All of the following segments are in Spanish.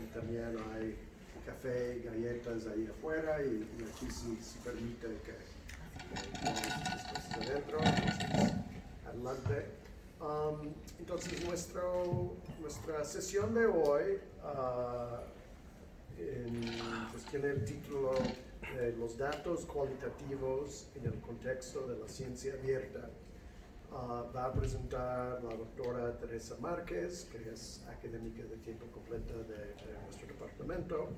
y también hay café y galletas ahí afuera y aquí sí permite que después de adentro, adelante. Entonces nuestra sesión de hoy pues tiene el título de los datos cualitativos en el contexto de la ciencia abierta. Va a presentar la doctora Teresa Márquez, que es académica de tiempo completo de nuestro departamento.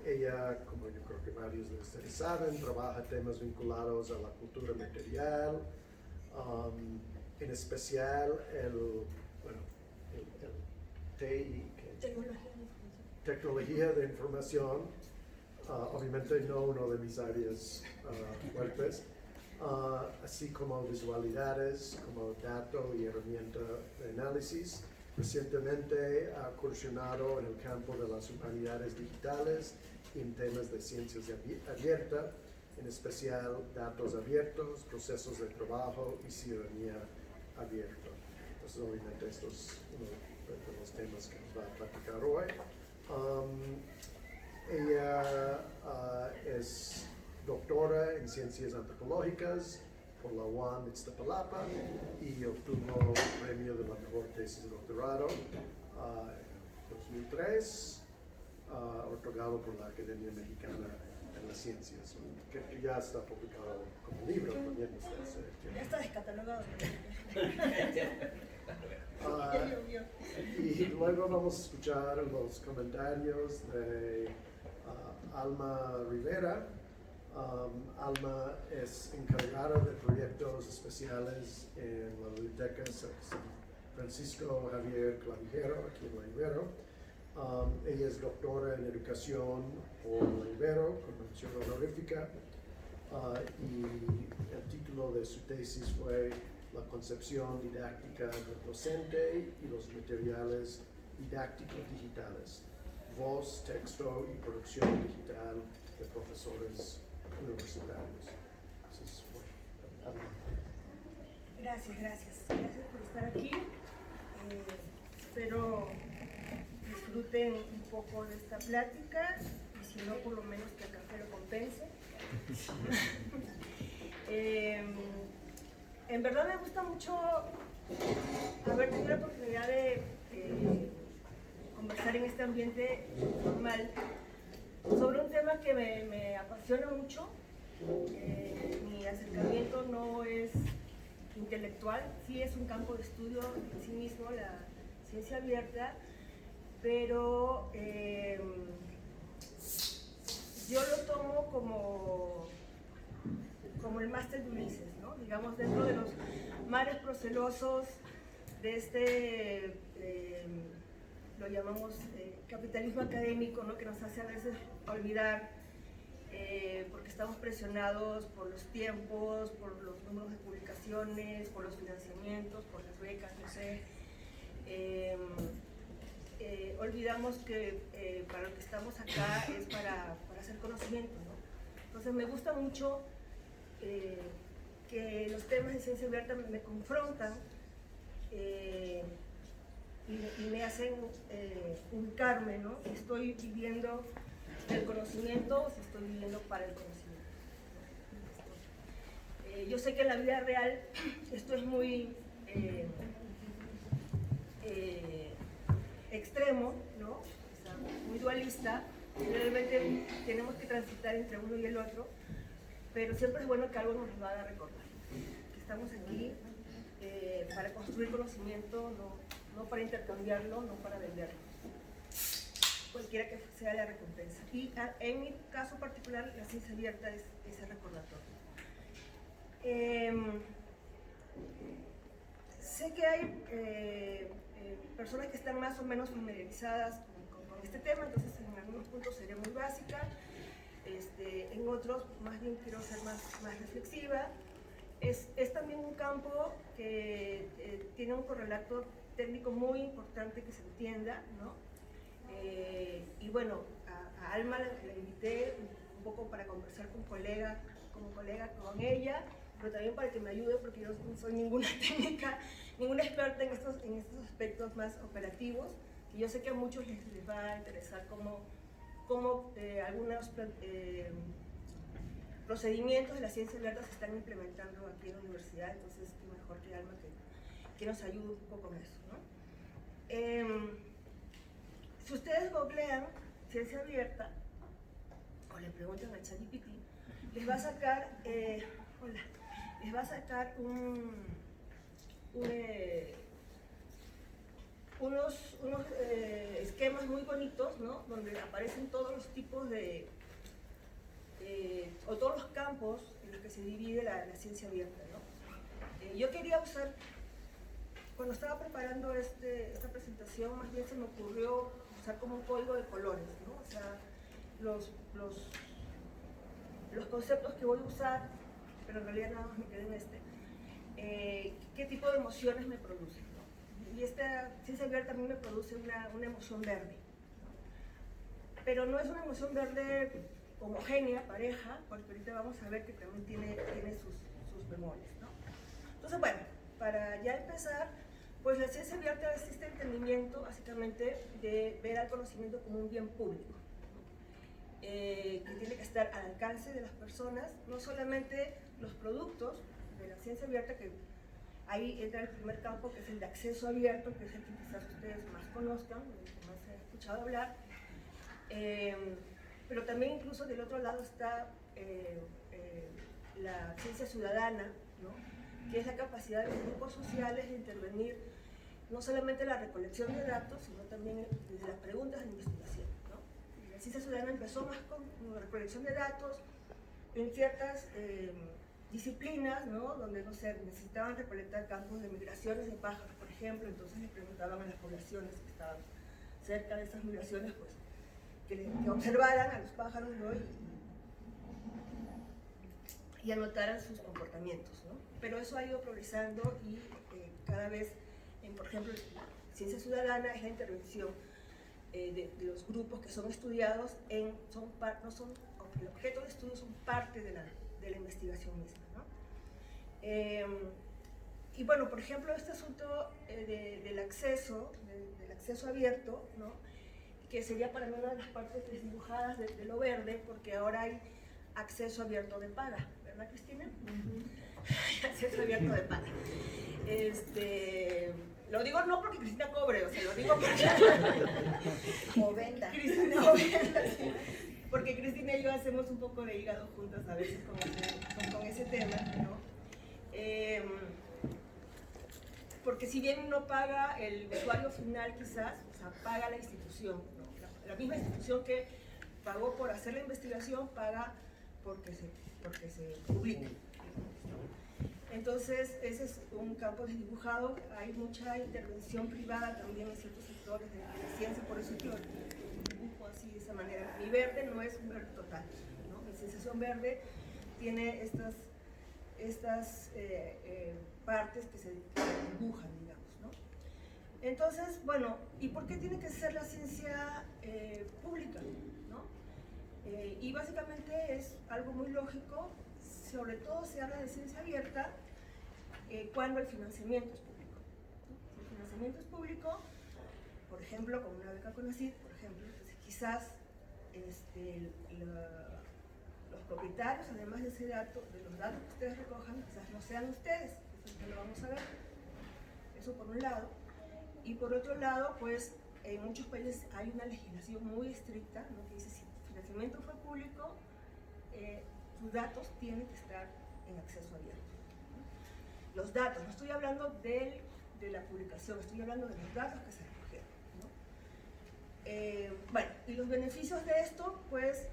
Ella, como yo creo que varios de ustedes saben, trabaja temas vinculados a la cultura material, en especial el TI, tecnología de información, obviamente no uno de mis áreas fuertes, así como visualidades, como dato y herramienta de análisis. Recientemente ha incursionado en el campo de las humanidades digitales y en temas de ciencias abiertas, en especial datos abiertos, procesos de trabajo y ciudadanía abierta. Entonces, obviamente, esto es uno de los temas que nos va a platicar hoy. Ella es doctora en ciencias antropológicas por la UAM Iztapalapa y obtuvo el premio de la mejor tesis de doctorado en 2003, otorgado por la Academia Mexicana de las Ciencias, que ya está publicado como libro también desde hace tiempo. Ya está descatalogado. Y luego vamos a escuchar los comentarios de Alma Rivera. Alma es encargada de proyectos especiales en la Biblioteca San Francisco Javier Clavijero, aquí en la Ibero. Ella es doctora en educación por la Ibero, con mención honorífica, y el título de su tesis fue La concepción didáctica del docente y los materiales didácticos digitales, voz, texto y producción digital de profesores universitarios. Entonces, bueno, Gracias por estar aquí. Espero disfruten un poco de esta plática y si no, por lo menos que el café lo compense. En verdad me gusta mucho haber tenido la oportunidad de conversar en este ambiente formal sobre un tema que me apasiona mucho. Mi acercamiento no es intelectual, sí es un campo de estudio en sí mismo, la ciencia abierta, pero yo lo tomo como el máster de Ulises, ¿no? Digamos, dentro de los mares procelosos de este, lo llamamos capitalismo académico, ¿no? Que nos hace a veces olvidar, porque estamos presionados por los tiempos, por los números de publicaciones, por los financiamientos, por las becas, no sé. Olvidamos que para lo que estamos acá es para hacer conocimiento, ¿no? Entonces me gusta mucho que los temas de ciencia abierta me confrontan y me hacen ubicarme, ¿no? Si estoy viviendo del conocimiento o si estoy viviendo para el conocimiento. Yo sé que en la vida real esto es muy extremo, ¿no? O sea, muy dualista. Realmente tenemos que transitar entre uno y el otro, pero siempre es bueno que algo nos lo haga recordar. Que estamos aquí para construir conocimiento, no para intercambiarlo, no para venderlo. Cualquiera que sea la recompensa. Y en mi caso particular, la ciencia abierta es ese recordatorio. Sé que hay personas que están más o menos familiarizadas con este tema, entonces en algunos puntos seré muy básica, en otros más bien quiero ser más reflexiva. Es también un campo que tiene un correlato técnico muy importante que se entienda, ¿no? Y bueno, a Alma la invité un poco para conversar como colega con ella, pero también para que me ayude, porque yo no soy ninguna técnica, ninguna experta en estos aspectos más operativos, que yo sé que a muchos les va a interesar cómo algunos procedimientos de la ciencia abierta se están implementando aquí en la universidad, entonces qué mejor que Alma que nos ayude un poco con eso, ¿no? Si ustedes googlean ciencia abierta o le preguntan a ChatGPT, les va a sacar, les va a sacar unos esquemas muy bonitos, ¿no? Donde aparecen todos los tipos o todos los campos en los que se divide la ciencia abierta, ¿no? Yo quería usar, cuando estaba preparando esta presentación, más bien se me ocurrió usar como un código de colores, ¿no? O sea, los conceptos que voy a usar, pero en realidad nada más me quedé en qué tipo de emociones me producen, ¿no? Y esta ciencia abierta a mí me produce una emoción verde, ¿no? Pero no es una emoción verde homogénea, pareja, porque ahorita vamos a ver que también tiene sus bemoles, ¿no? Entonces, bueno, para ya empezar, pues la ciencia abierta es este entendimiento, básicamente, de ver al conocimiento como un bien público, que tiene que estar al alcance de las personas, no solamente los productos de la ciencia abierta, que ahí entra el primer campo, que es el de acceso abierto, que es el que quizás ustedes más conozcan, el que más se ha escuchado hablar, pero también incluso del otro lado está la ciencia ciudadana, ¿no? Que es la capacidad de los grupos sociales de intervenir no solamente en la recolección de datos, sino también desde las preguntas de investigación, ¿no? La ciencia ciudadana empezó más con la recolección de datos en ciertas disciplinas, ¿no? Donde, no sé, necesitaban recolectar campos de migraciones de pájaros, por ejemplo, entonces le preguntaban a las poblaciones que estaban cerca de esas migraciones, pues, que observaran a los pájaros, ¿no? Y anotaran sus comportamientos, ¿no? Pero eso ha ido progresando y cada vez, por ejemplo, la ciencia ciudadana es la intervención de los grupos que son estudiados, el objeto de estudio son parte de la investigación misma, ¿no? Y bueno, por ejemplo, este asunto del acceso abierto, ¿no? Que sería para mí una de las partes desdibujadas de lo verde, porque ahora hay acceso abierto de paga, ¿verdad, Cristina? Acceso abierto de paga. Lo digo no porque Cristina cobre, o sea, lo digo porque... o venda. Cristina, o venda, sí. Porque Cristina y yo hacemos un poco de hígado juntas a veces con ese tema, ¿no? Porque si bien no paga el usuario final quizás, o sea, paga la institución, ¿no? La misma institución que pagó por hacer la investigación paga porque se publica. Entonces, ese es un campo desdibujado. Hay mucha intervención privada también en ciertos sectores de la ciencia, por eso yo dibujo así de esa manera. Mi verde no es un verde total, ¿no? Mi sensación verde tiene estas partes que se dibujan, digamos, ¿no? Entonces, bueno, ¿y por qué tiene que ser la ciencia pública, ¿no? Y básicamente es algo muy lógico, sobre todo se habla de ciencia abierta cuando el financiamiento es público, ¿no? Si el financiamiento es público, por ejemplo, con una beca CONACYT, por ejemplo, entonces quizás los propietarios, además de los datos que ustedes recojan, quizás no sean ustedes, eso ya lo vamos a ver, eso por un lado. Y por otro lado, pues en muchos países hay una legislación muy estricta, ¿no? Que dice si el financiamiento fue público, tus datos tienen que estar en acceso abierto, ¿no? Los datos, no estoy hablando de la publicación, estoy hablando de los datos que se recogieron, ¿no? Bueno, y los beneficios de esto, pues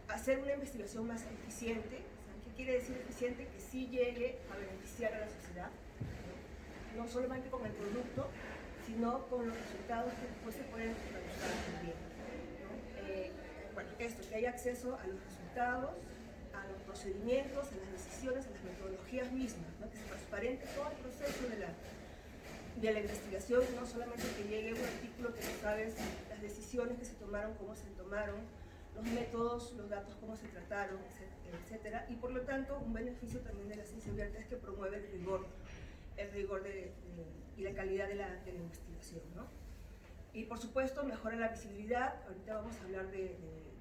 hacer una investigación más eficiente. ¿Qué quiere decir eficiente? Que sí llegue a beneficiar a la sociedad, no solamente con el producto, sino con los resultados que después se pueden traducir también, ¿no? Bueno, esto, que haya acceso a los resultados, a los procedimientos, a las decisiones, a las metodologías mismas, ¿no? Que se transparente todo el proceso de la investigación, no solamente que llegue un artículo que no sabes las decisiones que se tomaron, cómo se tomaron, los métodos, los datos, cómo se trataron, etcétera. Y por lo tanto, un beneficio también de la ciencia abierta es que promueve el rigor y la calidad de la investigación, ¿no? Y por supuesto mejora la visibilidad. Ahorita vamos a hablar de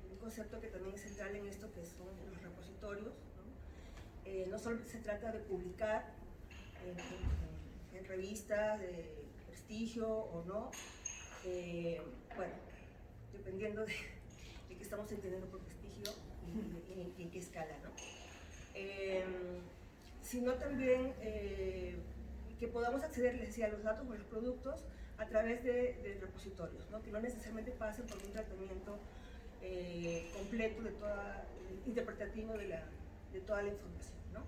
un concepto que también es central en esto, que son los repositorios, ¿no? No solo se trata de publicar en revistas de prestigio o no, bueno, dependiendo de qué estamos entendiendo por prestigio y en qué escala, ¿no? Sino también que podamos acceder, les decía, a los datos o los productos a través de repositorios, ¿no? Que no necesariamente pasen por un tratamiento completo interpretativo de toda la información, ¿no?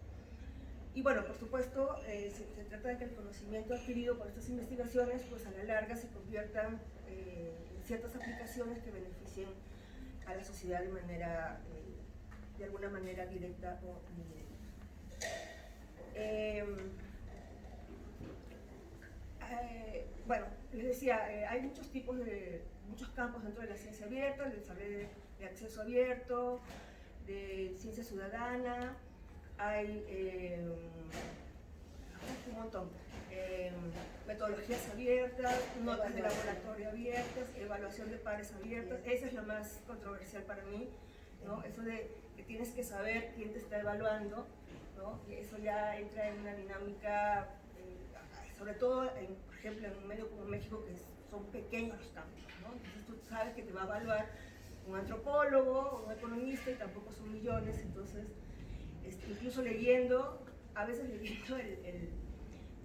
Y bueno, por supuesto, se trata de que el conocimiento adquirido por estas investigaciones, pues a la larga se conviertan en ciertas aplicaciones que beneficien a la sociedad de alguna manera directa o indirecta. Bueno, les decía, hay muchos campos dentro de la ciencia abierta, el desarrollo de acceso abierto, de ciencia ciudadana, hay un montón, metodologías abiertas, notas de laboratorio abiertas, evaluación de pares abiertas. Esa es la más controversial para mí, ¿no? Eso de que tienes que saber quién te está evaluando, ¿no? Y eso ya entra en una dinámica, sobre todo, por ejemplo, en un medio como México, que son pequeños los campos, ¿no? Entonces tú sabes que te va a evaluar un antropólogo, un economista, y tampoco son millones. Entonces, incluso leyendo, a veces leyendo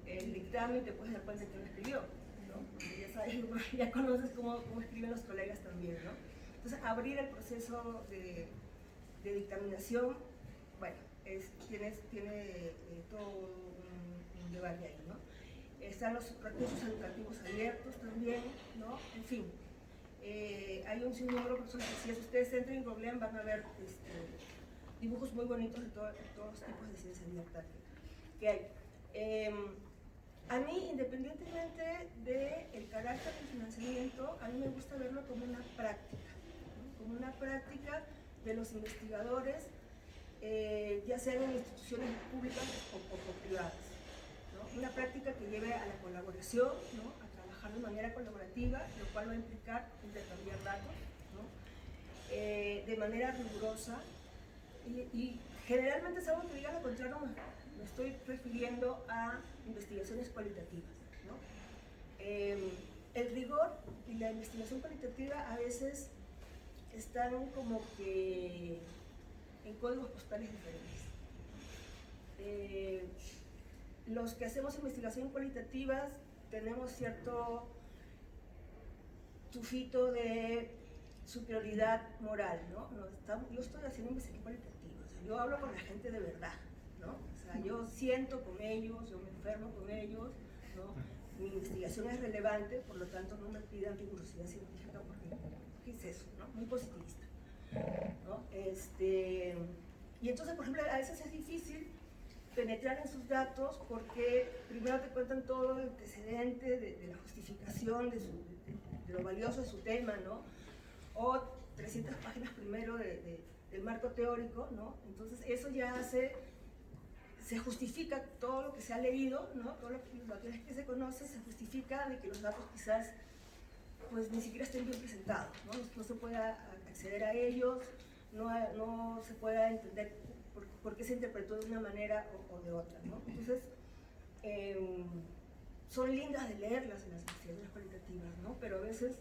el dictamen, te puedes dar cuenta que no escribió, ¿no? Ya sabes, ya conoces cómo escriben los colegas también, ¿no? Entonces, abrir el proceso de dictaminación, bueno, tiene todo un debate ahí, ¿no? Están los recursos educativos abiertos también, ¿no? En fin, hay un sinnúmero de personas que si ustedes entran en Google van a ver dibujos muy bonitos de todos los tipos de ciencia abierta que hay. A mí, independientemente del carácter del financiamiento, a mí me gusta verlo como una práctica, ¿no? Como una práctica de los investigadores, ya sean en instituciones públicas o privadas, ¿no? Una práctica que lleve a la colaboración, ¿no? A trabajar de manera colaborativa, lo cual va a implicar intercambiar datos, ¿no? De manera rigurosa, y generalmente es algo que diga lo contrario, me estoy refiriendo a investigaciones cualitativas, ¿no? El rigor y la investigación cualitativa a veces están como que en códigos postales diferentes. Los que hacemos investigación cualitativas tenemos cierto tufito de superioridad moral, ¿no? Yo estoy haciendo investigación cualitativa, o sea, yo hablo con la gente de verdad, ¿no? O sea, yo siento con ellos, yo me enfermo con ellos, ¿no? Mi investigación es relevante, por lo tanto no me pidan rigurosidad científica porque ¿qué es eso? ¿No? Muy positivista, ¿no? Y entonces, por ejemplo, a veces es difícil penetrar en sus datos porque primero te cuentan todo el antecedente de la justificación de lo valioso de su tema, ¿no? O 300 páginas primero del marco teórico, ¿no? Entonces eso ya se justifica todo lo que se ha leído, ¿no? Todo lo que se conoce, se justifica de que los datos quizás pues ni siquiera estén bien presentados, ¿no? No se pueda acceder a ellos, no se pueda entender por qué se interpretó de una manera o de otra, ¿no? Entonces, son lindas de leerlas en las investigaciones cualitativas, ¿no? Pero a veces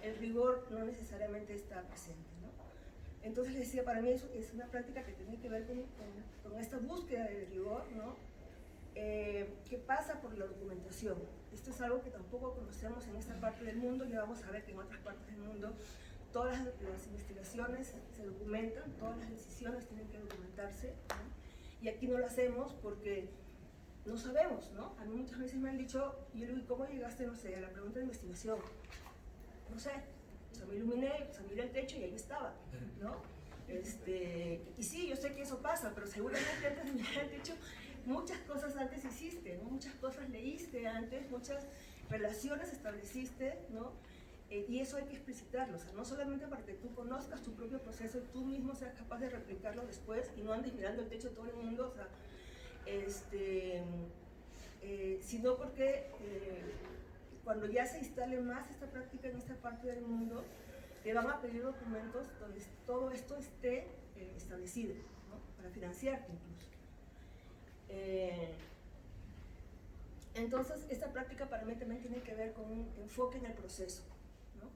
el rigor no necesariamente está presente, ¿no? Entonces, les decía, para mí eso es una práctica que tiene que ver con esta búsqueda de rigor, ¿no? Que pasa por la documentación. Esto es algo que tampoco conocemos en esta parte del mundo, ya vamos a ver que en otras partes del mundo todas las investigaciones se documentan, todas las decisiones tienen que documentarse, ¿no? Y aquí no lo hacemos porque no sabemos, ¿no? A mí muchas veces me han dicho, y yo le digo, ¿cómo llegaste, no sé, a la pregunta de investigación? No sé, o sea, me iluminé, o sea, miré el techo y ahí estaba, ¿no? Y sí, yo sé que eso pasa, pero seguramente antes de mirar el techo, muchas cosas antes hiciste, ¿no? Muchas cosas leíste antes, muchas relaciones estableciste, ¿no? Y eso hay que explicitarlo, o sea, no solamente para que tú conozcas tu propio proceso y tú mismo seas capaz de replicarlo después y no andes mirando el techo de todo el mundo, o sea, sino porque cuando ya se instale más esta práctica en esta parte del mundo, te van a pedir documentos donde todo esto esté establecido, ¿no? Para financiarte incluso. Entonces, esta práctica para mí también tiene que ver con un enfoque en el proceso, ¿no?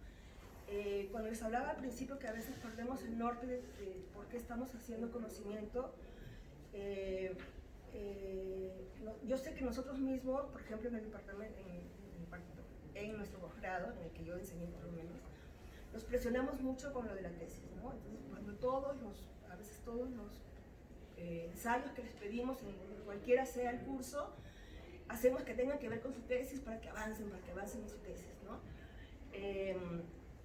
Cuando les hablaba al principio que a veces perdemos el norte de por qué estamos haciendo conocimiento, yo sé que nosotros mismos, por ejemplo, en el departamento, en nuestro posgrado, en el que yo enseñé por lo menos, nos presionamos mucho con lo de la tesis, ¿no? Entonces, cuando a veces todos los ensayos que les pedimos, en cualquiera sea el curso, hacemos que tengan que ver con su tesis para que avancen en su tesis, ¿no?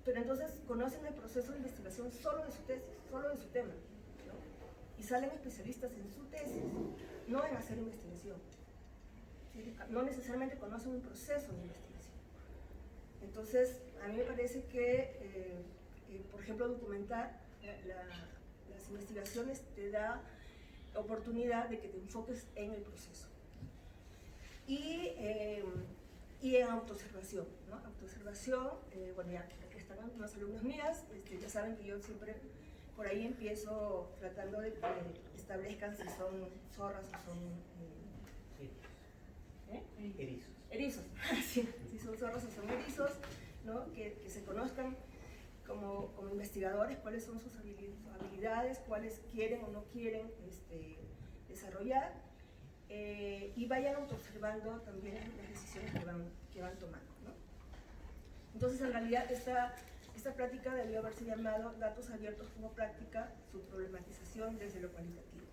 Pero entonces conocen el proceso de investigación solo de su tesis, solo de su tema, ¿no? Y salen especialistas en su tesis, no en hacer investigación, ¿sí? No necesariamente conocen un proceso de investigación. Entonces, a mí me parece que, por ejemplo, documentar las investigaciones te da oportunidad de que te enfoques en el proceso. Y en autoobservación, ¿no? Autoobservación, bueno, ya aquí están unas alumnas mías, ya saben que yo siempre por ahí empiezo tratando de que establezcan si son zorras o son erizos. Sí, si son zorros o son erizos, ¿no? Que se conozcan como investigadores cuáles son sus habilidades, cuáles quieren o no quieren desarrollar. Y vayan observando también las decisiones que van tomando, ¿no? Entonces, en realidad, esta práctica debió haberse llamado Datos Abiertos como Práctica, su problematización desde lo cualitativo.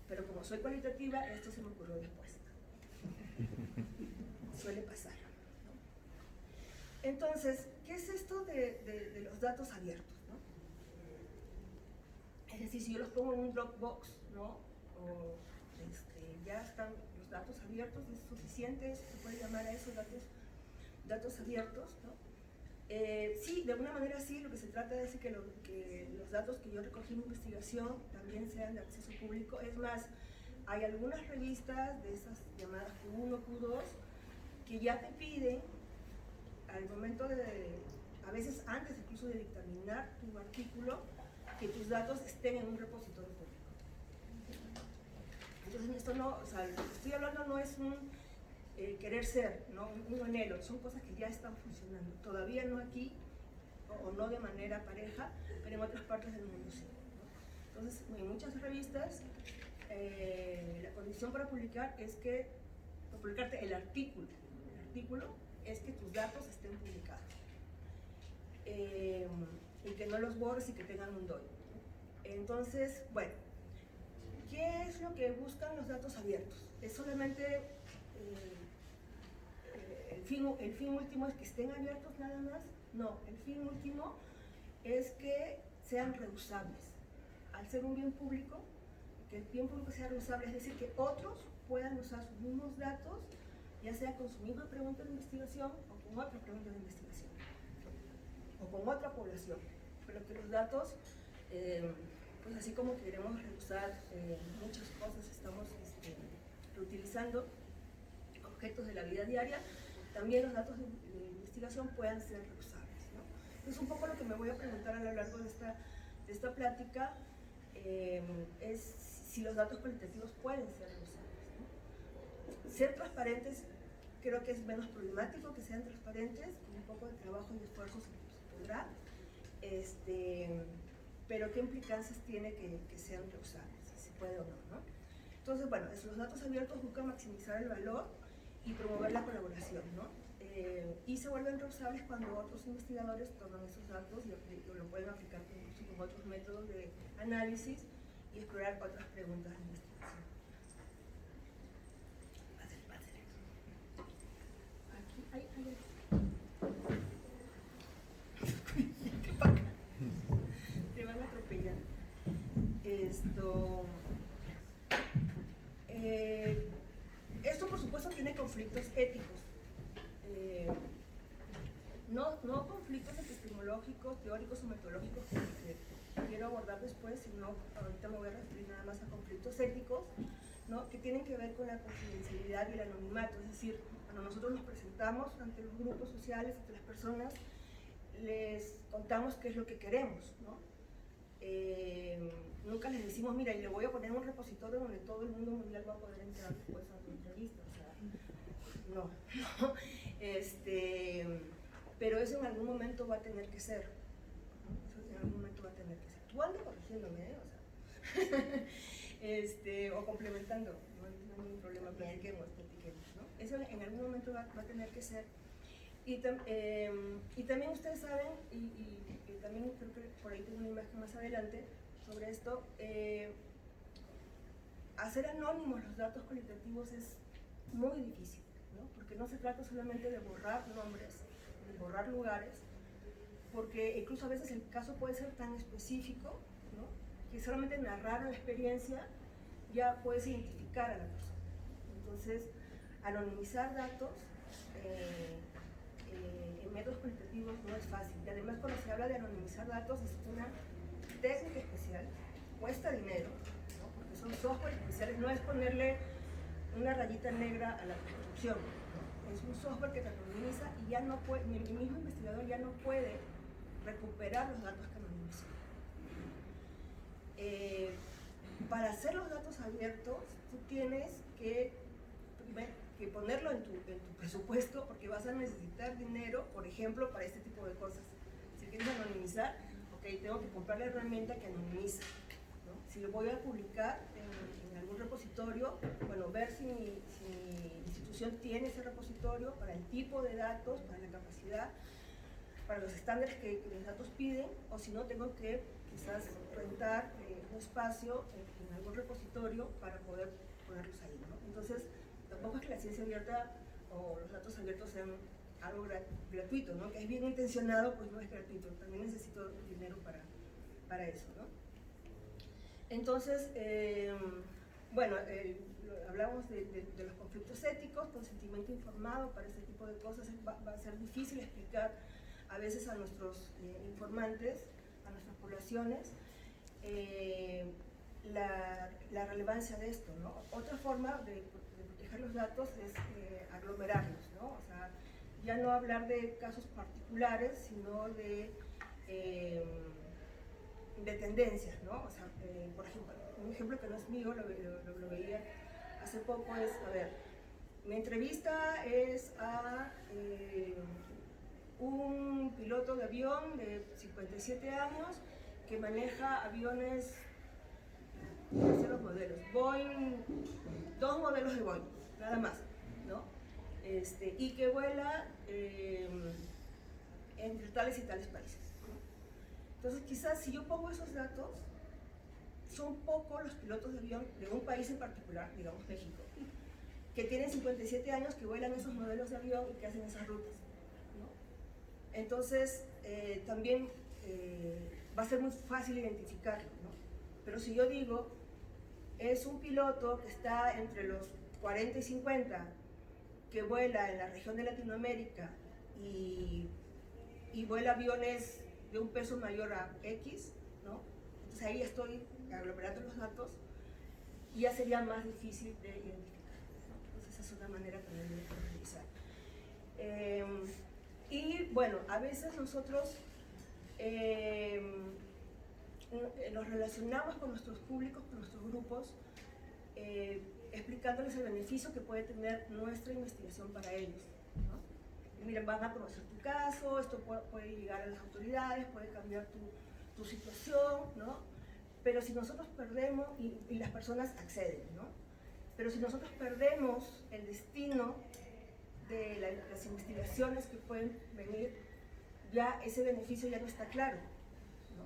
Pero como soy cualitativa, esto se me ocurrió después. Suele pasar, ¿no? Entonces, ¿qué es esto de los datos abiertos, ¿no? Es decir, si yo los pongo en un Dropbox, ¿no? O ya están los datos abiertos, es suficiente, se puede llamar a esos datos abiertos, ¿no? Sí, de alguna manera sí, lo que se trata es que los datos que yo recogí en mi investigación también sean de acceso público. Es más, hay algunas revistas de esas llamadas Q1, Q2, que ya te piden, al momento a veces antes incluso de dictaminar tu artículo, que tus datos estén en un repositorio público. Entonces, esto no, o sea, lo que estoy hablando no es un querer ser, ¿no? Un anhelo, son cosas que ya están funcionando. Todavía no aquí, o no de manera pareja, pero en otras partes del mundo sí, ¿no? Entonces, en muchas revistas, la condición para publicar es que, para publicarte el artículo es que tus datos estén publicados. Y que no los borres y que tengan un DOI. Entonces, bueno, ¿qué es lo que buscan los datos abiertos? ¿Es solamente el fin último es que estén abiertos nada más? No, el fin último es que sean reusables. Al ser un bien público, que el bien público sea reusable, es decir, que otros puedan usar sus mismos datos, ya sea con su misma pregunta de investigación o con otra pregunta de investigación, o con otra población. Pero que los datos, pues así como queremos reusar muchas cosas, estamos reutilizando objetos de la vida diaria, también los datos de investigación puedan ser reusables, ¿no? Entonces, un poco lo que me voy a preguntar a lo largo de esta plática es si los datos cualitativos pueden ser reusables, ¿no? Ser transparentes creo que es menos problemático, que sean transparentes, con un poco de trabajo y esfuerzo se podrá, pero qué implicancias tiene que sean reusables, si se puede o no, ¿no? Entonces, bueno, los datos abiertos buscan maximizar el valor y promover la colaboración, ¿no? Y se vuelven reusables cuando otros investigadores toman esos datos y lo pueden aplicar con otros métodos de análisis y explorar otras preguntas de investigación. Pásale. Aquí hay. Te van a atropellar. Esto por supuesto tiene conflictos éticos. No conflictos epistemológicos, teóricos o metodológicos que quiero abordar después, sino ahorita me voy a referir nada más a conflictos éticos, ¿no? Que tienen que ver con la confidencialidad y el anonimato. Es decir, cuando nosotros nos presentamos ante los grupos sociales, ante las personas, les contamos qué es lo que queremos, ¿no? Nunca les decimos, mira, y le voy a poner un repositorio donde todo el mundo mundial va a poder entrar después a tu entrevista, o sea, no, no. Pero eso en algún momento va a tener que ser, ¿no? Eso en algún momento va a tener que ser. Tú andas corrigiéndome, ¿eh? O sea, o complementando, no hay ningún problema, platiquemos, ¿no? Eso en algún momento va a tener que ser. Y también ustedes saben, y también creo que por ahí tengo una imagen más adelante sobre esto, hacer anónimos los datos cualitativos es muy difícil, ¿no? Porque no se trata solamente de borrar nombres, de borrar lugares, porque incluso a veces el caso puede ser tan específico, ¿no? Que solamente narrar la experiencia ya puedes identificar a la persona. Entonces, anonimizar datos en métodos cualitativos no es fácil. Y además, cuando se habla de anonimizar datos, es una técnica especial, cuesta dinero, ¿no? Porque son software especiales, no es ponerle una rayita negra a la construcción, ¿no? Es un software que te anonimiza y ya no puede, el mismo investigador ya no puede recuperar los datos que anonimizó. Para hacer los datos abiertos, tú tienes que ponerlo en tu presupuesto, porque vas a necesitar dinero, por ejemplo, para este tipo de cosas. Si quieres anonimizar, ok, tengo que comprar la herramienta que anonimiza, ¿no? Si lo voy a publicar en algún repositorio, bueno, ver si mi institución tiene ese repositorio para el tipo de datos, para la capacidad, para los estándares que los datos piden, o si no, tengo que quizás rentar un espacio en algún repositorio para poder ponerlos ahí, ¿no? Entonces, tampoco es que la ciencia abierta o los datos abiertos sean algo gratuito, ¿no? Que es bien intencionado, pues no es gratuito, también necesito dinero para eso, ¿no? Entonces, bueno, hablamos de los conflictos éticos, consentimiento informado para este tipo de cosas, va a ser difícil explicar a veces a nuestros informantes, a nuestras poblaciones, la relevancia de esto, ¿no? Otra forma de proteger los datos es aglomerarlos, ¿no? O sea, ya no hablar de casos particulares, sino de tendencias, ¿no? O sea, por ejemplo, un ejemplo que no es mío, lo veía hace poco, es, a ver, mi entrevista es a un piloto de avión de 57 años que maneja aviones, no sé los modelos, Boeing, 2 modelos de Boeing, nada más, ¿no? Y que vuela entre tales y tales países, ¿no? Entonces, quizás si yo pongo esos datos, son pocos los pilotos de avión de un país en particular, digamos México, que tienen 57 años, que vuelan esos modelos de avión y que hacen esas rutas, ¿no? Entonces, también va a ser muy fácil identificarlo, ¿no? Pero si yo digo, es un piloto que está entre los 40 y 50, que vuela en la región de Latinoamérica y vuela aviones de un peso mayor a X, ¿no? Entonces ahí estoy aglomerando los datos y ya sería más difícil de identificar, ¿no? Entonces esa es una manera también de realizar. Y bueno, a veces nosotros nos relacionamos con nuestros públicos, con nuestros grupos, explicándoles el beneficio que puede tener nuestra investigación para ellos, ¿no? Y miren, van a conocer tu caso, esto puede llegar a las autoridades, puede cambiar tu situación, ¿no? Pero si nosotros perdemos, y las personas acceden, ¿no? Pero si nosotros perdemos el destino de las investigaciones que pueden venir, ya ese beneficio ya no está claro, ¿no?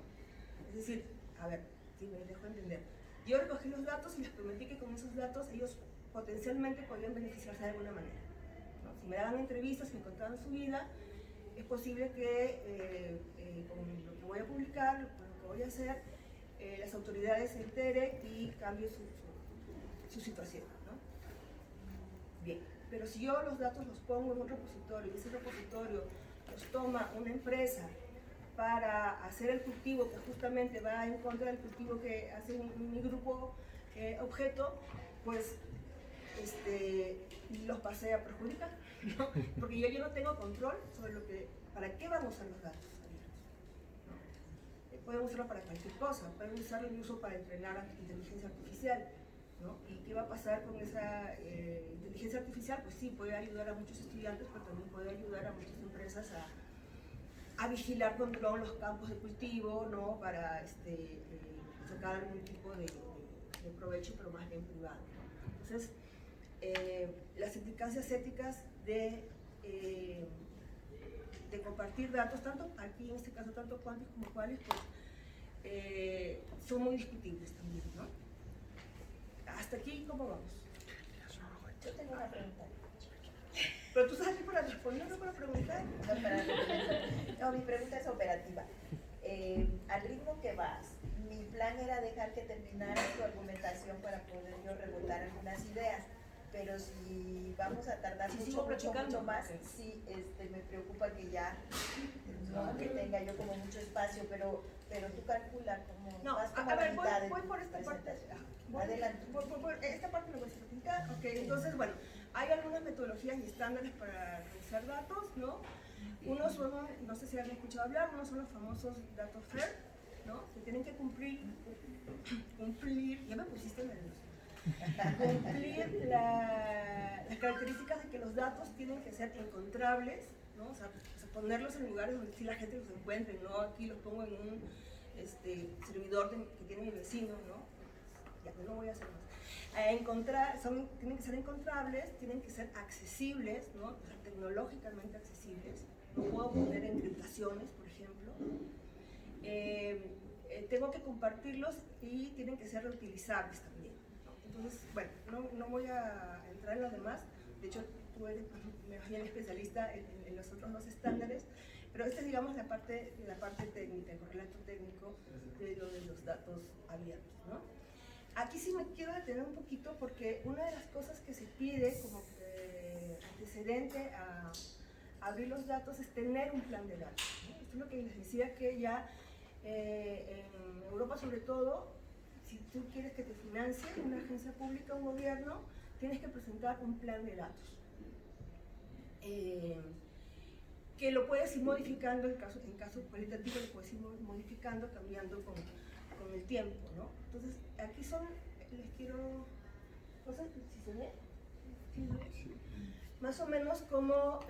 Es decir, a ver, si me dejo entender, yo recogí los datos y les prometí que con esos datos ellos potencialmente podrían beneficiarse de alguna manera, ¿no? Si me daban entrevistas, me contaban su vida, es posible que con lo que voy a publicar, con lo que voy a hacer, las autoridades se enteren y cambien su situación, ¿no? Bien, pero si yo los datos los pongo en un repositorio y ese repositorio los toma una empresa para hacer el cultivo que justamente va en contra del cultivo que hace mi grupo objeto, pues los pasé a perjudicar, ¿no? Porque yo no tengo control sobre para qué van a usar los datos abiertos, ¿no? Pueden usarlo para cualquier cosa, pueden usarlo incluso para entrenar a inteligencia artificial, ¿no? ¿Y qué va a pasar con esa inteligencia artificial? Pues sí, puede ayudar a muchos estudiantes, pero también puede ayudar a muchas empresas a vigilar con dron los campos de cultivo, ¿no? Para sacar algún tipo de provecho, pero más bien privado, ¿no? Entonces, las implicancias éticas de compartir datos, tanto aquí en este caso, tanto cuantis como cuales, pues, son muy discutibles también, ¿no? Hasta aquí, ¿cómo vamos? Yo tengo una pregunta. Pero tú estás aquí para responder, no para preguntar. No, mi pregunta es operativa. Al ritmo que vas, mi plan era dejar que terminaras tu argumentación para poder yo rebotar algunas ideas. Pero si vamos a tardar mucho más, okay. Sí, me preocupa que ya no que tenga yo como mucho espacio, pero tú calcula como No, más como a ver, la mitad de voy tu por esta parte. presentación. Voy, Adelante. por esta parte me voy a explicar. Ok, entonces, bueno, hay algunas metodologías y estándares para revisar datos, ¿no? Unos son, no sé si han escuchado hablar, unos son los famosos datos FAIR, ¿no? Que tienen que cumplir, ya me pusiste nervioso. Cumplir las características de que los datos tienen que ser encontrables, ¿no? O sea, ponerlos en lugares donde sí la gente los encuentre, no aquí los pongo en un servidor que tiene mi vecino, ¿no? Ya no voy a hacer más. Tienen que ser encontrables, tienen que ser accesibles, ¿no? O sea, tecnológicamente accesibles. No puedo poner encriptaciones, por ejemplo. Tengo que compartirlos y tienen que ser reutilizables también, ¿no? Entonces, bueno, no voy a entrar en lo demás. De hecho, tú eres el especialista en los otros dos estándares, pero esta es, digamos, la parte técnica, el correlato técnico de lo de los datos abiertos, ¿no? Aquí sí me quiero detener un poquito porque una de las cosas que se pide como antecedente a abrir los datos es tener un plan de datos, ¿no? Esto es lo que les decía, que ya en Europa sobre todo, si tú quieres que te financie una agencia pública o un gobierno, tienes que presentar un plan de datos. Que lo puedes ir modificando en caso cualitativo, lo puedes ir modificando, cambiando con el tiempo, ¿no? Entonces, aquí les quiero, no sé si se ve, ¿sí se ve? Sí. Más o menos como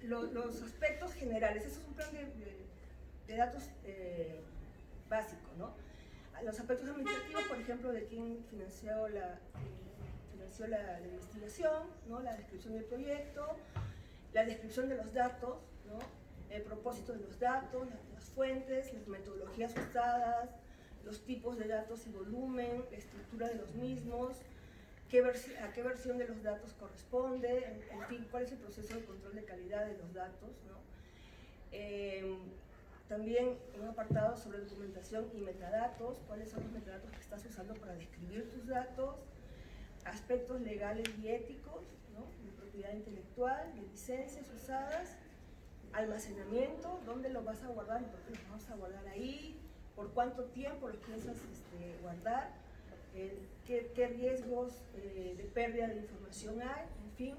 los aspectos generales. Eso es un plan de datos básico, ¿no? Los aspectos administrativos, por ejemplo, de quién financió la investigación, ¿no? La descripción del proyecto, la descripción de los datos, ¿no? El propósito de los datos, las fuentes, las metodologías usadas, los tipos de datos y volumen, la estructura de los mismos, a qué versión de los datos corresponde, en fin, cuál es el proceso de control de calidad de los datos, ¿no? También un apartado sobre documentación y metadatos, cuáles son los metadatos que estás usando para describir tus datos, aspectos legales y éticos, ¿no? De propiedad intelectual, de licencias usadas, almacenamiento, dónde los vas a guardar y por qué los vamos a guardar ahí, por cuánto tiempo los piensas guardar, qué riesgos de pérdida de información hay, en fin.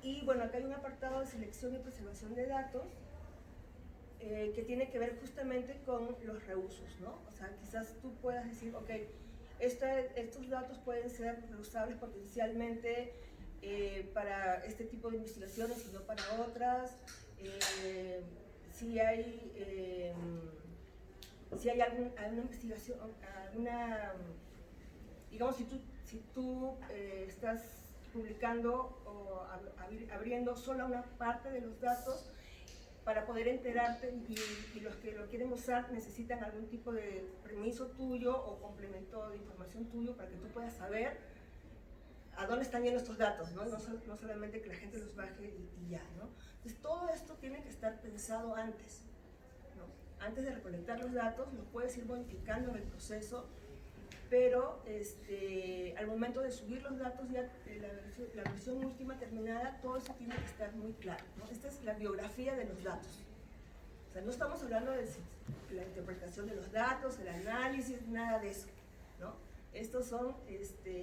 Y bueno, acá hay un apartado de selección y preservación de datos que tiene que ver justamente con los reusos, ¿no? O sea, quizás tú puedas decir, ok, estos datos pueden ser reusables potencialmente para este tipo de investigaciones y no para otras. Si hay alguna investigación, digamos, si tú estás publicando o abriendo solo una parte de los datos para poder enterarte y los que lo quieren usar necesitan algún tipo de permiso tuyo o complemento de información tuyo para que tú puedas saber a dónde están yendo estos datos, ¿no? No solamente que la gente los baje y ya, ¿no? Entonces todo esto tiene que estar pensado antes, ¿no? Antes de recolectar los datos, lo puedes ir modificando en el proceso, pero al momento de subir los datos, ya la versión última terminada, todo eso tiene que estar muy claro, ¿no? Esta es la biografía de los datos. O sea, no estamos hablando de la interpretación de los datos, el análisis, nada de eso, ¿no? Estos son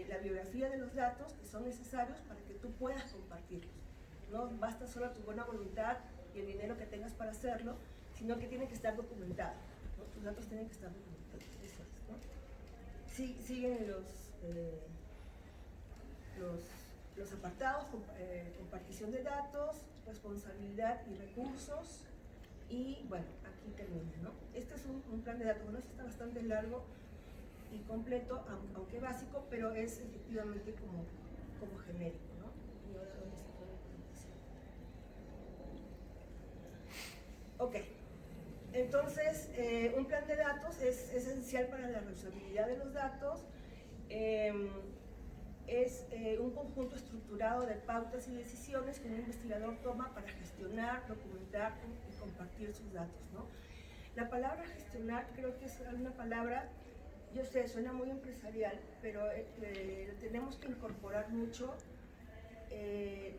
la biografía de los datos que son necesarios para que tú puedas compartirlos. No basta solo tu buena voluntad y el dinero que tengas para hacerlo, sino que tiene que estar documentado, ¿no? Tus datos tienen que estar documentados. Eso es, ¿no? Sí, siguen los apartados, compartición de datos, responsabilidad y recursos, y bueno, aquí termina, ¿no? Este es un plan de datos, bueno, este está bastante largo y completo, aunque básico, pero es efectivamente como genérico, ¿no? Y ahora, ¿dónde está toda la presentación? Ok, entonces, un plan de datos es esencial para la reusabilidad de los datos. Es un conjunto estructurado de pautas y decisiones que un investigador toma para gestionar, documentar y compartir sus datos, ¿no? La palabra gestionar creo que es una palabra, yo sé, suena muy empresarial, pero tenemos que incorporar mucho,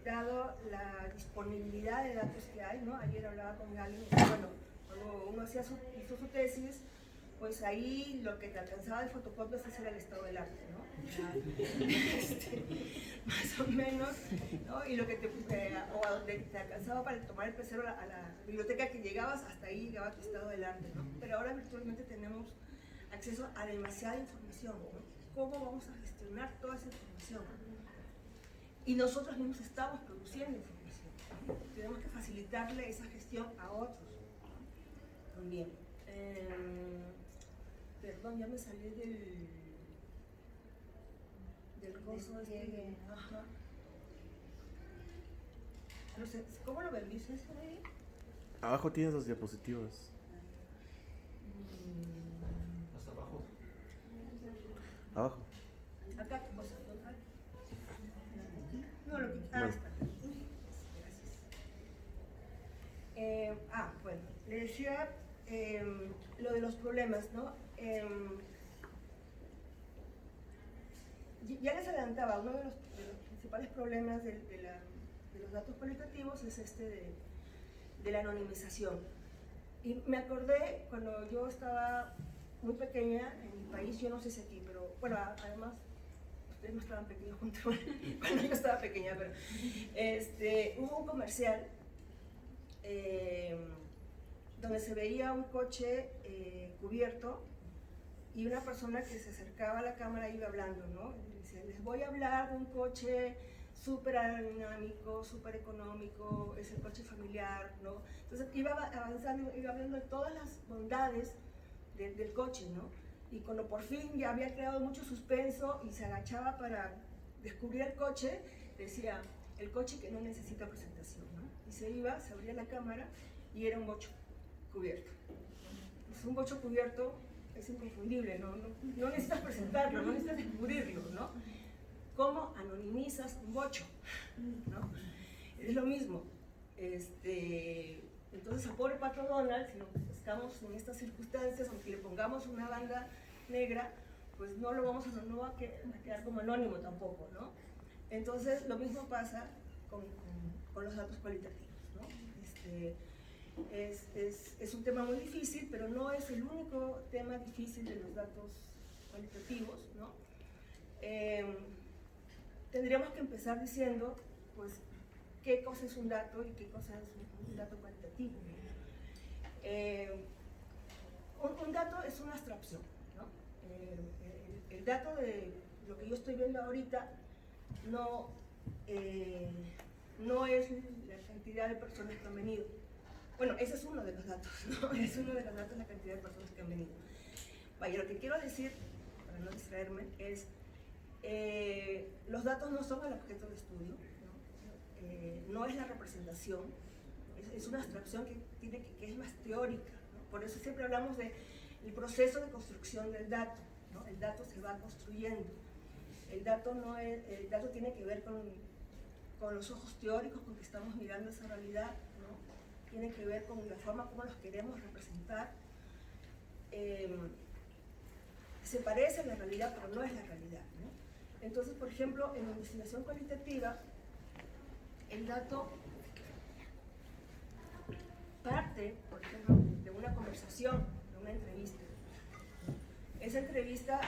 dado la disponibilidad de datos que hay, ¿no? Ayer hablaba con alguien, bueno, cuando uno hizo su tesis, pues ahí lo que te alcanzaba de fotocopias ese era el estado del arte, ¿no? Más o menos, ¿no? Y lo que o a donde te alcanzaba para tomar el pecero a la biblioteca que llegabas, hasta ahí llegaba tu estado del arte, ¿no? Pero ahora virtualmente tenemos acceso a demasiada información, ¿no? ¿Cómo vamos a gestionar toda esa información? Y nosotros mismos estamos produciendo información, ¿no? Tenemos que facilitarle esa gestión a otros también. Perdón, ya me salí del coso ajá. No sé, ¿cómo lo ven? ¿Viste eso ahí? Abajo tienes las diapositivas. Hasta abajo. Abajo. Acá, o sea, no, lo que... Bueno. está. Gracias. Bueno, le decía lo de los problemas, ¿no? Ya les adelantaba, uno de los principales problemas de los datos cualitativos es de la anonimización. Y me acordé cuando yo estaba muy pequeña en mi país, yo no sé si aquí, pero bueno, además ustedes no estaban pequeños juntos cuando yo estaba pequeña, pero hubo un comercial donde se veía un coche cubierto y una persona que se acercaba a la cámara iba hablando, ¿no? Dice, les voy a hablar de un coche súper aerodinámico, súper económico, es el coche familiar, ¿no? Entonces iba avanzando, iba hablando de todas las bondades del coche, ¿no? Y cuando por fin ya había creado mucho suspenso y se agachaba para descubrir el coche, decía, el coche que no necesita presentación, ¿no? Y se iba, se abría la cámara y era un bocho cubierto. Entonces, un bocho cubierto es inconfundible, ¿no? No necesitas presentarlo, no necesitas descubrirlo, ¿no? ¿Cómo anonimizas un bocho? ¿No? Es lo mismo. Entonces, al pobre Pato Donald, si lo pescamos en estas circunstancias, aunque le pongamos una banda negra, pues no va a quedar como anónimo tampoco, ¿no? Entonces, lo mismo pasa con los datos cualitativos, ¿no? Es un tema muy difícil, pero no es el único tema difícil de los datos cualitativos, ¿no? Tendríamos que empezar diciendo, pues, qué cosa es un dato y qué cosa es un dato cualitativo. Un dato es una abstracción, ¿no? El dato de lo que yo estoy viendo ahorita no es la cantidad de personas que han venido. Bueno, ese es uno de los datos, ¿no? Es uno de los datos la cantidad de personas que han venido. Vaya, lo que quiero decir, para no distraerme, es los datos no son el objeto de estudio, ¿no? No es la representación, es una abstracción que es más teórica, ¿no? Por eso siempre hablamos del proceso de construcción del dato, ¿no? El dato se va construyendo. El dato tiene que ver con los ojos teóricos con que estamos mirando esa realidad, ¿no? Tiene que ver con la forma como los queremos representar. Se parece a la realidad, pero no es la realidad, ¿no? Entonces, por ejemplo, en la investigación cualitativa, el dato parte, por ejemplo, conversación, de una entrevista. Esa entrevista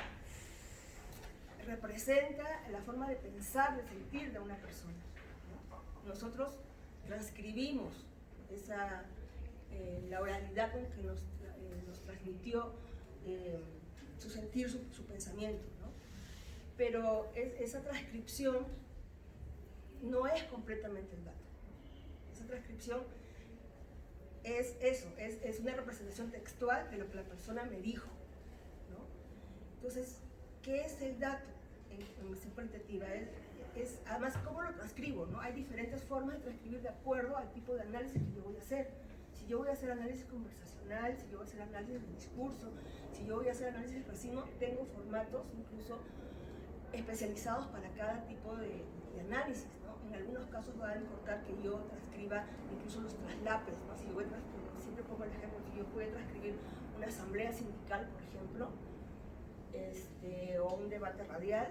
representa la forma de pensar, de sentir de una persona, ¿no? Nosotros transcribimos la oralidad con que nos transmitió su sentir, su pensamiento, ¿no? Pero esa transcripción no es completamente el dato. Esa transcripción es eso, es una representación textual de lo que la persona me dijo, ¿no? Entonces, ¿qué es el dato en investigación cualitativa? Además, ¿cómo lo transcribo, no? Hay diferentes formas de transcribir de acuerdo al tipo de análisis que yo voy a hacer. Si yo voy a hacer análisis conversacional, si yo voy a hacer análisis del discurso, si yo voy a hacer análisis del racismo, tengo formatos incluso especializados para cada tipo de análisis, ¿no? En algunos casos va a importar que yo transcriba incluso los traslapes, ¿no? Si yo voy a siempre pongo el ejemplo, si yo voy a transcribir una asamblea sindical, por ejemplo, o un debate radial,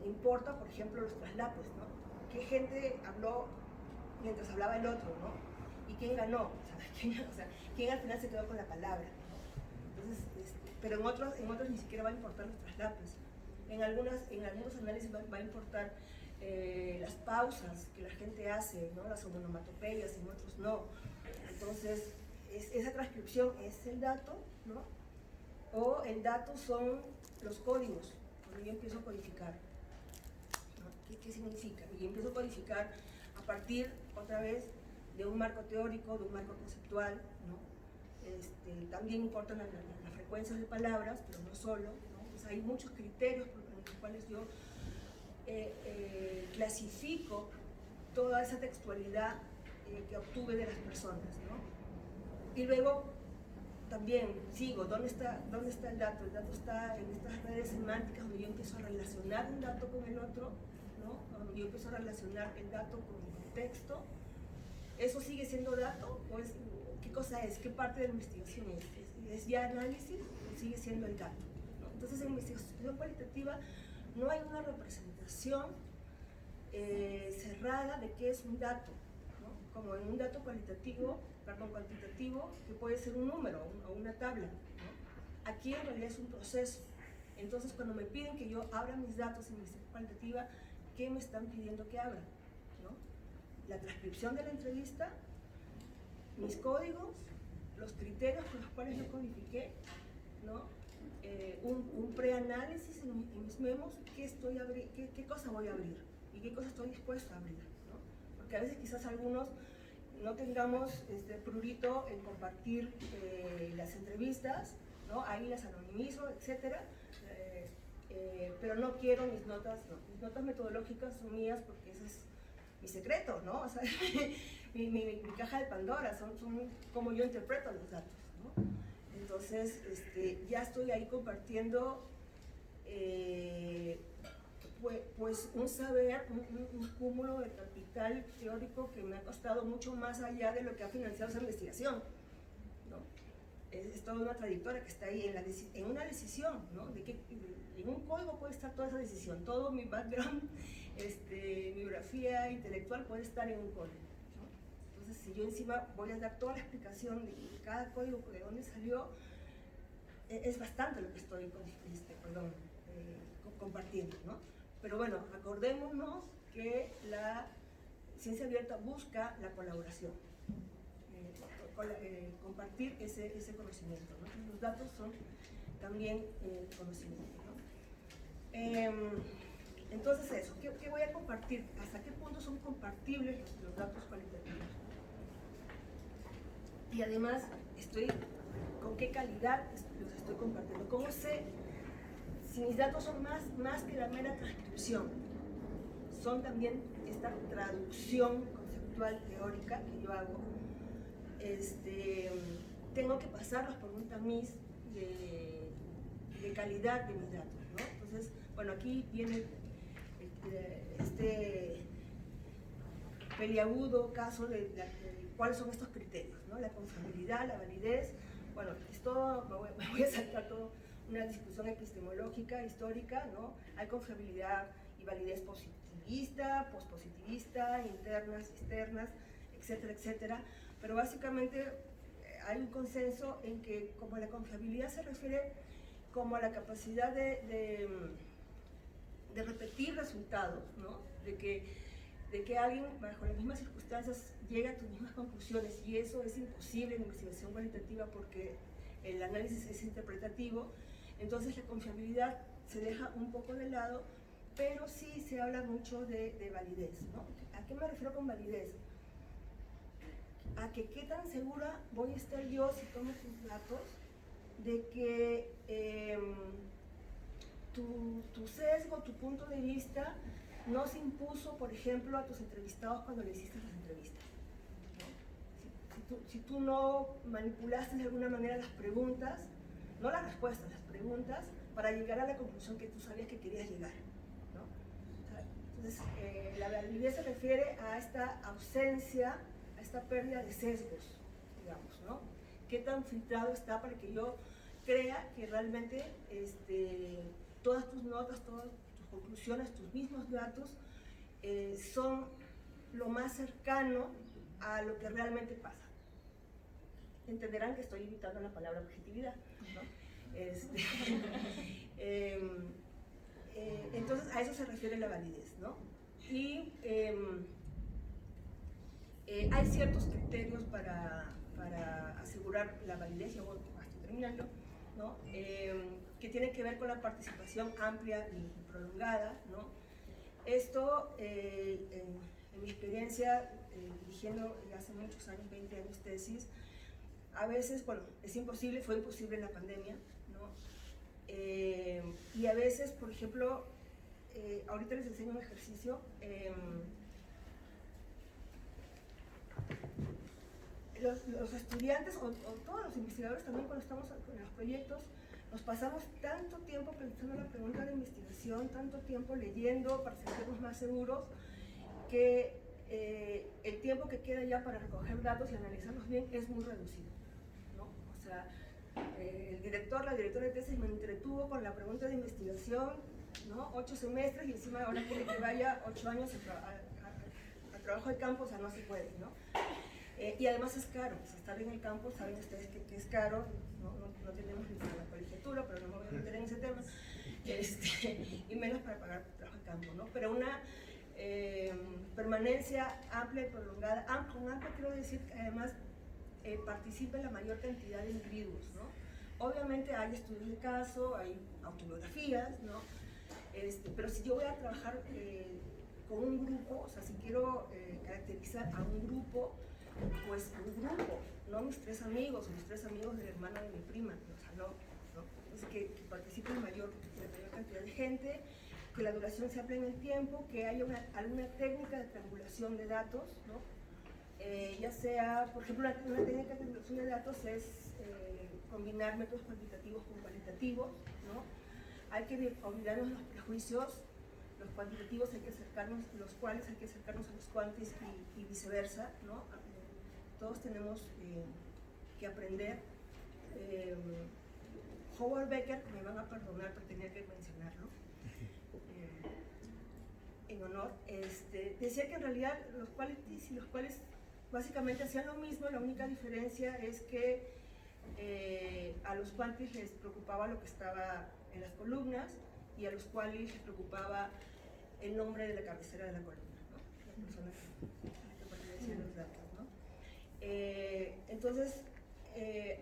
importa, por ejemplo, los traslapes, ¿no? ¿Qué gente habló mientras hablaba el otro, ¿no? ¿Y quién ganó? ¿Quién al final se quedó con la palabra, ¿no? Entonces, pero en otros ni siquiera va a importar los traslapes. En algunos análisis va a importar las pausas que la gente hace, ¿no? Las onomatopeyas, en otros no. Entonces, esa transcripción es el dato, ¿no? O el dato son los códigos, cuando yo empiezo a codificar, ¿no? ¿Qué significa? Y empiezo a codificar a partir, otra vez, de un marco teórico, de un marco conceptual, ¿no? También importan las frecuencias de palabras, pero no solo, ¿no? Pues hay muchos criterios por los cuales yo clasifico toda esa textualidad que obtuve de las personas, ¿no? Y luego también sigo, ¿dónde está el dato? El dato está en estas redes semánticas donde yo empiezo a relacionar un dato con el otro, ¿no? Donde yo empiezo a relacionar el dato con el contexto. ¿Eso sigue siendo dato? ¿O qué cosa es? ¿Qué parte de la investigación es? ¿Es ya análisis o sigue siendo el dato, ¿no? Entonces, en investigación cualitativa no hay una representación cerrada de qué es un dato, ¿no? Como en un dato cuantitativo, que puede ser un número o una tabla, ¿no? Aquí en realidad es un proceso. Entonces, cuando me piden que yo abra mis datos en investigación cualitativa, ¿qué me están pidiendo que abra? ¿No? La transcripción de la entrevista, mis códigos, los criterios con los cuales yo codifiqué, ¿no? Un preanálisis en mis memos, qué cosa voy a abrir y qué cosa estoy dispuesta a abrir, ¿no? Porque a veces quizás algunos no tengamos prurito en compartir las entrevistas, ¿no? Ahí las anonimizo, etcétera, pero no quiero mis notas metodológicas son mías porque ese es mi secreto, ¿no? O sea, mi caja de Pandora, son como yo interpreto los datos, ¿no? Entonces, ya estoy ahí compartiendo pues un saber, un cúmulo de capital teórico que me ha costado mucho más allá de lo que ha financiado esa investigación, ¿no? Es toda una trayectoria que está ahí en una decisión, ¿no? En un código puede estar toda esa decisión, todo mi background, mi biografía intelectual puede estar en un código, ¿no? Entonces, si yo encima voy a dar toda la explicación de cada código, de dónde salió, es bastante lo que estoy compartiendo, ¿no? Pero bueno, acordémonos que la ciencia abierta busca la colaboración, compartir ese conocimiento, ¿no? Entonces, los datos son también conocimiento, ¿no? Entonces eso, ¿qué voy a compartir? ¿Hasta qué punto son compartibles los datos cualitativos? Y además, ¿con qué calidad los estoy compartiendo? ¿Cómo sé si mis datos son más que la mera transcripción? Son también esta traducción conceptual teórica que yo hago. Tengo que pasarlos por un tamiz de calidad de mis datos, ¿no? Entonces, bueno, aquí viene este peliagudo caso de cuáles son estos criterios, ¿no? La confiabilidad, la validez, bueno, es todo, me voy a saltar todo una discusión epistemológica, histórica, ¿no? Hay confiabilidad y validez positivista, pospositivista, internas, externas, etcétera, etcétera, pero básicamente hay un consenso en que como la confiabilidad se refiere como a la capacidad de repetir resultados, ¿no? De que alguien bajo las mismas circunstancias llegue a tus mismas conclusiones, y eso es imposible en investigación cualitativa porque el análisis es interpretativo. Entonces la confiabilidad se deja un poco de lado, pero sí se habla mucho de validez, ¿no? ¿A qué me refiero con validez? A que qué tan segura voy a estar yo, si tomo tus datos, de que tu sesgo, tu punto de vista no se impuso, por ejemplo, a tus entrevistados cuando le hiciste las entrevistas, ¿no? Si tú no manipulaste de alguna manera las preguntas, no las respuestas, las preguntas, para llegar a la conclusión que tú sabías que querías llegar, ¿no? Entonces, la validez se refiere a esta ausencia, a esta pérdida de sesgos, digamos, ¿no? ¿Qué tan filtrado está para que yo crea que realmente todas tus notas, todas tus conclusiones, tus mismos datos son lo más cercano a lo que realmente pasa? Entenderán que estoy evitando la palabra objetividad, ¿no? Entonces a eso se refiere la validez, ¿no? Y hay ciertos criterios para asegurar la validez, y estoy terminando, ¿no? Que tienen que ver con la participación amplia y prolongada, ¿no? Esto, en mi experiencia, dirigiendo hace muchos años, 20 años tesis, a veces, bueno, es imposible, fue imposible en la pandemia, ¿no? Y a veces, por ejemplo, ahorita les enseño un ejercicio. Los estudiantes o todos los investigadores también, cuando estamos en los proyectos, nos pasamos tanto tiempo pensando en la pregunta de investigación, tanto tiempo leyendo para sentirnos más seguros, que el tiempo que queda ya para recoger datos y analizarlos bien es muy reducido, ¿no? O sea, el director, la directora de tesis me entretuvo con la pregunta de investigación, ¿no? 8 semestres, y encima ahora quiere que vaya 8 años a trabajo de campo, o sea, no se puede, ¿no? Y además es caro, o sea, estar en el campo, saben ustedes que es caro, no tenemos ni para la colegiatura, pero no me voy a meter en ese tema, y menos para pagar trabajo de campo, ¿no? Pero una permanencia amplia y prolongada, con amplia quiero decir que además participa en la mayor cantidad de individuos, ¿no? Obviamente hay estudios de caso, hay autobiografías, ¿no? Pero si yo voy a trabajar con un grupo, o sea, si quiero caracterizar a un grupo, pues un grupo, no mis 3 amigos o los 3 amigos del hermano de mi prima, o sea, no. Entonces que participe la mayor cantidad de gente, que la duración se amplíe en el tiempo, que haya alguna técnica de triangulación de datos, ¿no? Ya sea, por ejemplo, una técnica de triangulación de datos es combinar métodos cuantitativos con cualitativos, ¿no? Hay que olvidarnos los prejuicios, los cuantitativos hay que acercarnos, los cuales hay que acercarnos a los cuantis y viceversa, ¿no? Todos tenemos que aprender. Howard Becker, me van a perdonar, pero tenía que mencionarlo, en honor, decía que en realidad los qualities y los cuales básicamente hacían lo mismo, la única diferencia es que a los quantis les preocupaba lo que estaba en las columnas y a los qualis les preocupaba el nombre de la cabecera de la columna, ¿no? La persona que pertenecía a los datos, ¿no? Entonces,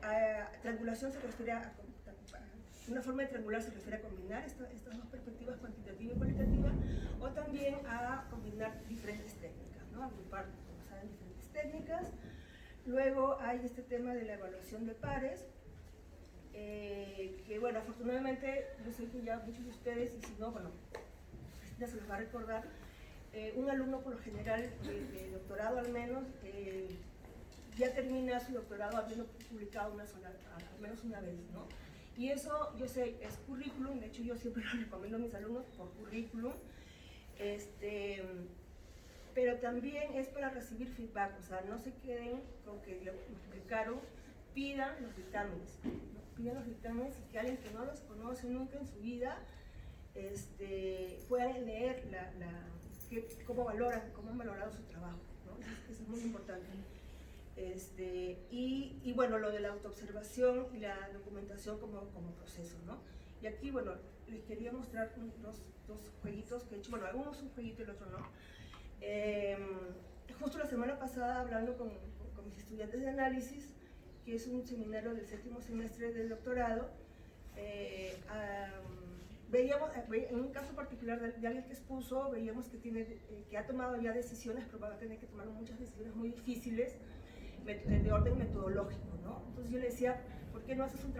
a triangulación se refiere una forma de triangular se refiere a combinar estas dos perspectivas, cuantitativa y cualitativa, o también a combinar diferentes técnicas, ¿no? Agrupar, basar en diferentes técnicas. Luego hay este tema de la evaluación de pares, que bueno, afortunadamente, yo sé que ya muchos de ustedes, y si no, bueno, ya se los va a recordar, un alumno por lo general, de doctorado al menos, ya termina su doctorado habiendo publicado al menos una vez, ¿no? Y eso, yo sé, es currículum, de hecho yo siempre lo recomiendo a mis alumnos por currículum, pero también es para recibir feedback, o sea, no se queden con que lo explicaron, pidan los dictámenes, ¿no? Pidan los dictámenes y que alguien que no los conoce nunca en su vida puedan leer cómo han valorado su trabajo, ¿no? Eso es muy importante. Y bueno, lo de la autoobservación y la documentación como proceso, ¿no? Y aquí, bueno, les quería mostrar dos jueguitos que he hecho. Bueno, algunos un jueguito y el otro no. Justo la semana pasada, hablando con mis estudiantes de análisis, que es un seminario del 7º semestre del doctorado, veíamos, en un caso particular de alguien que expuso, veíamos que ha tomado ya decisiones, pero va a tener que tomar muchas decisiones muy difíciles de orden metodológico, ¿no? Entonces yo le decía, ¿por qué no haces un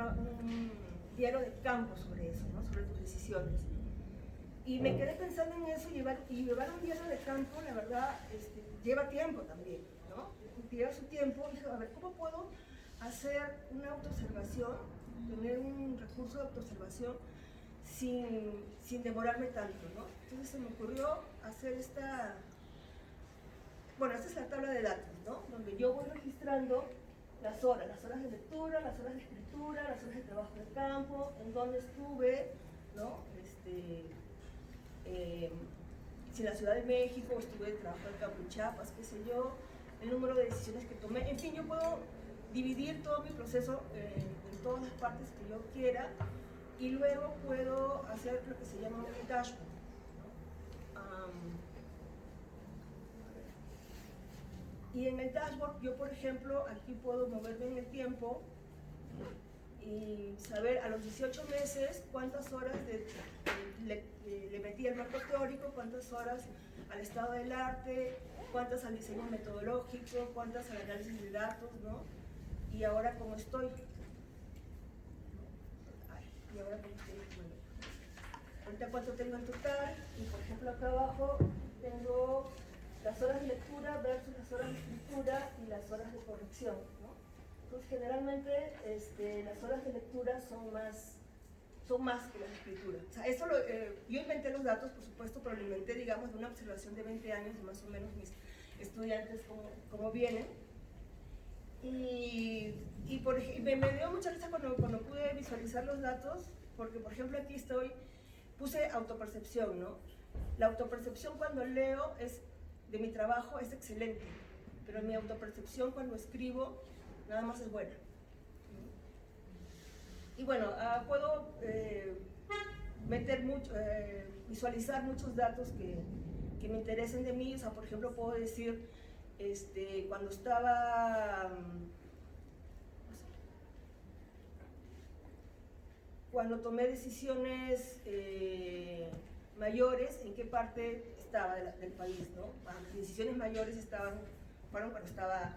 diario de campo sobre eso, ¿no? Sobre tus decisiones? Y me quedé pensando en eso, llevar un diario de campo, la verdad, lleva tiempo también, ¿no? Lleva su tiempo, y dije, a ver, ¿cómo puedo hacer una autoobservación, tener un recurso de autoobservación sin demorarme tanto, ¿no? Entonces se me ocurrió hacer esta es la tabla de datos, ¿no? Donde yo voy registrando las horas de lectura, las horas de escritura, las horas de trabajo de campo, en dónde estuve, ¿no? Si en la Ciudad de México estuve de trabajo de campo en Chiapas, qué sé yo, el número de decisiones que tomé, en fin, yo puedo dividir todo mi proceso en todas las partes que yo quiera y luego puedo hacer lo que se llama un dashboard, ¿no? Y en el dashboard yo, por ejemplo, aquí puedo moverme en el tiempo y saber a los 18 meses cuántas horas le metí al marco teórico, cuántas horas al estado del arte, cuántas al diseño metodológico, cuántas al análisis de datos, ¿no? Y ahora cómo estoy. Bueno, ahorita cuánto tengo en total, y por ejemplo acá abajo tengo las horas de lectura versus las horas de escritura y las horas de corrección, ¿no? Entonces generalmente las horas de lectura son más que las de escritura. O sea, yo inventé los datos, por supuesto, pero lo inventé, digamos, de una observación de 20 años, de más o menos mis estudiantes como vienen. Y me dio mucha risa cuando pude visualizar los datos, porque por ejemplo aquí puse autopercepción, ¿no? La autopercepción cuando leo de mi trabajo es excelente, pero mi autopercepción cuando escribo nada más es buena. Y bueno, puedo visualizar muchos datos que me interesen de mí. O sea, por ejemplo, puedo decir, cuando tomé decisiones mayores, en qué parte estaba del país, ¿no? Mis decisiones mayores fueron cuando estaba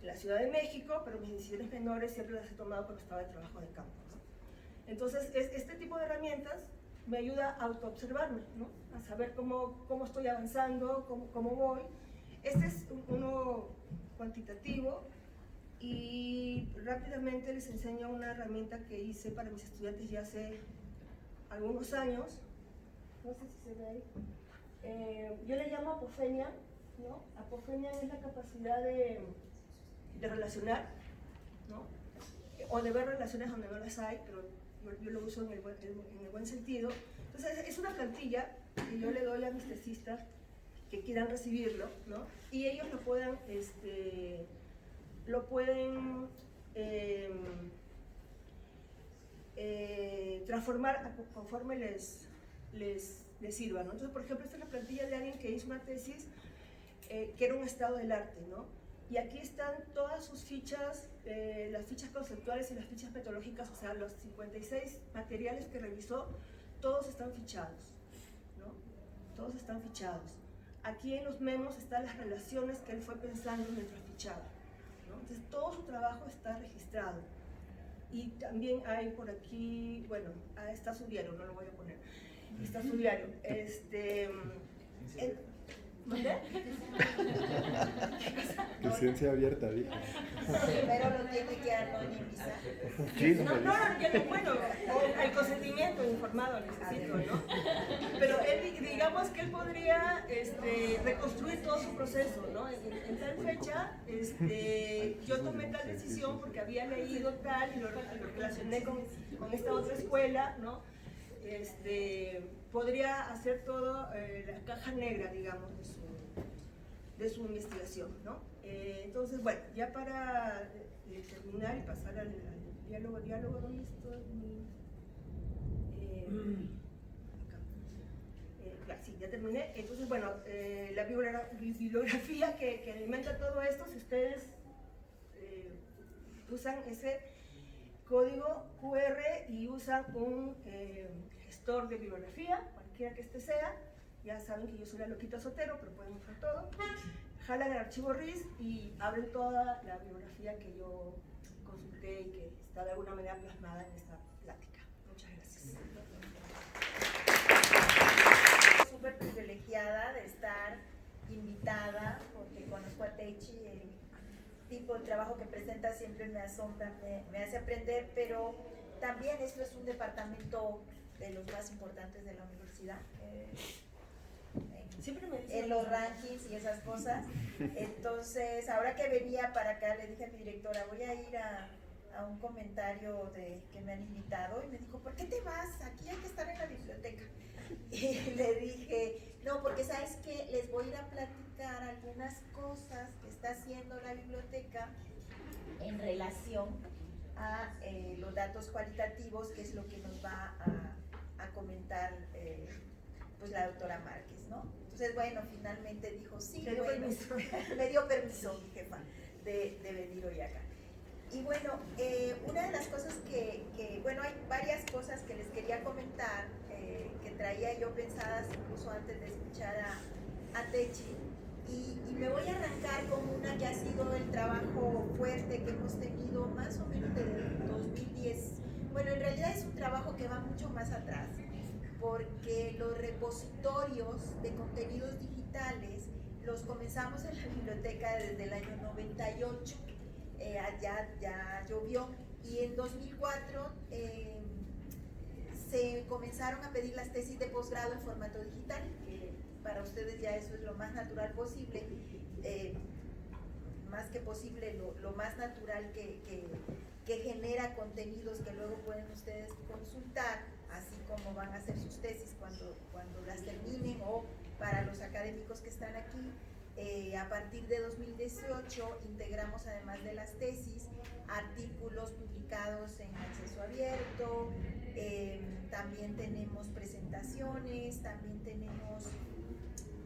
en la Ciudad de México, pero mis decisiones menores siempre las he tomado cuando estaba de trabajo de campo, ¿no? Entonces, este tipo de herramientas me ayuda a autoobservarme, ¿no? A saber cómo estoy avanzando, cómo voy. Este es uno cuantitativo y rápidamente les enseño una herramienta que hice para mis estudiantes ya hace algunos años. No sé si se ve ahí. Yo le llamo apofenia, ¿no? Apofenia es la capacidad de relacionar, ¿no? O de ver relaciones donde no las hay, pero yo lo uso en el buen sentido. Entonces es una plantilla que yo le doy a mis tesistas que quieran recibirlo, ¿no? Y ellos lo pueden transformar conforme les sirva, ¿no? Entonces, por ejemplo, esta es la plantilla de alguien que hizo una tesis que era un estado del arte, ¿no? Y aquí están todas sus fichas, las fichas conceptuales y las fichas metodológicas, o sea, los 56 materiales que revisó, todos están fichados, ¿no? Todos están fichados. Aquí en los memos están las relaciones que él fue pensando mientras fichaba, ¿no? Entonces, todo su trabajo está registrado. Y también hay por aquí, bueno, está su diario, no lo voy a poner. Está su diario. ¿Dónde? Licencia abierta, dije. Pero lo tiene que anonimizar. Bueno, el consentimiento informado necesito, ¿no? Pero digamos que él podría reconstruir todo su proceso, ¿no? En tal fecha, yo tomé tal decisión porque había leído tal y lo relacioné con esta otra escuela, ¿no? Podría hacer todo la caja negra, digamos, de su investigación, ¿no? Entonces, bueno, ya para terminar y pasar al diálogo, ¿dónde estoy? Acá. Ya, sí, ya terminé. Entonces, bueno, la bibliografía que alimenta todo esto, si ustedes usan ese código QR y usan un gestor de bibliografía, cualquiera que este sea, ya saben que yo soy la loquita Sotero, pero pueden usar todo, jalan el archivo RIS y abren toda la bibliografía que yo consulté y que está de alguna manera plasmada en esta plática. Muchas gracias. Súper privilegiada de estar invitada, porque conozco a Techi, el tipo de trabajo que presenta siempre me asombra, me hace aprender, pero también esto es un departamento de los más importantes de la universidad. Siempre me dicen En los rankings y esas cosas. Entonces, ahora que venía para acá, le dije a mi directora, voy a ir a un comentario que me han invitado, y me dijo, ¿por qué te vas? Aquí hay que estar en la biblioteca. Y le dije, no, porque sabes que les voy a ir a platicar algunas cosas que está haciendo la biblioteca en relación a los datos cualitativos, que es lo que nos va a comentar pues la doctora Márquez, ¿no? Entonces, bueno, finalmente dijo, sí, ¿Te dio bueno, permiso? me dio permiso mi jefa de venir hoy acá. Y bueno, una de las cosas bueno, hay varias cosas que les quería comentar, que traía yo pensadas incluso antes de escuchar a Techi, y me voy a arrancar con una que ha sido el trabajo fuerte que hemos tenido más o menos desde 2010. Bueno, en realidad es un trabajo que va mucho más atrás, porque los repositorios de contenidos digitales los comenzamos en la biblioteca desde el año 98, ya llovió, y en 2004 se comenzaron a pedir las tesis de posgrado en formato digital, que para ustedes ya eso es lo más natural posible, más que posible, lo más natural que genera contenidos que luego pueden ustedes consultar, así como van a hacer sus tesis cuando las terminen, o para los académicos que están aquí. A partir de 2018 integramos, además de las tesis, artículos publicados en acceso abierto, también tenemos presentaciones, también tenemos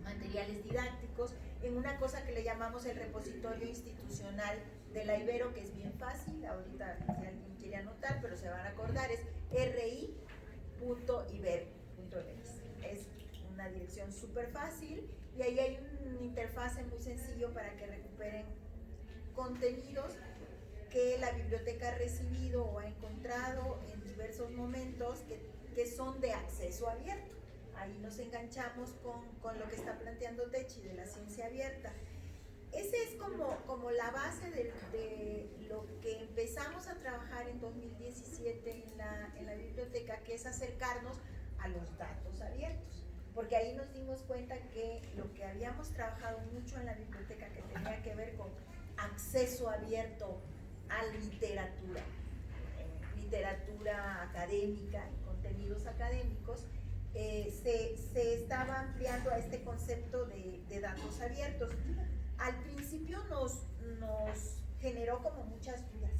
materiales didácticos, en una cosa que le llamamos el repositorio institucional de la Ibero, que es bien fácil, ahorita si alguien quiere anotar, pero se van a acordar, es ri.ibero.mx. Es una dirección súper fácil, y ahí hay una interfase muy sencillo para que recuperen contenidos que la biblioteca ha recibido o ha encontrado en diversos momentos que son de acceso abierto. Ahí nos enganchamos con lo que está planteando Techi de la ciencia abierta. Esa es como la base de lo que empezamos a trabajar en 2017 en la biblioteca, que es acercarnos a los datos abiertos, porque ahí nos dimos cuenta que lo que habíamos trabajado mucho en la biblioteca, que tenía que ver con acceso abierto a literatura, literatura académica y contenidos académicos, se estaba ampliando a este concepto de datos abiertos. Al principio nos generó como muchas dudas,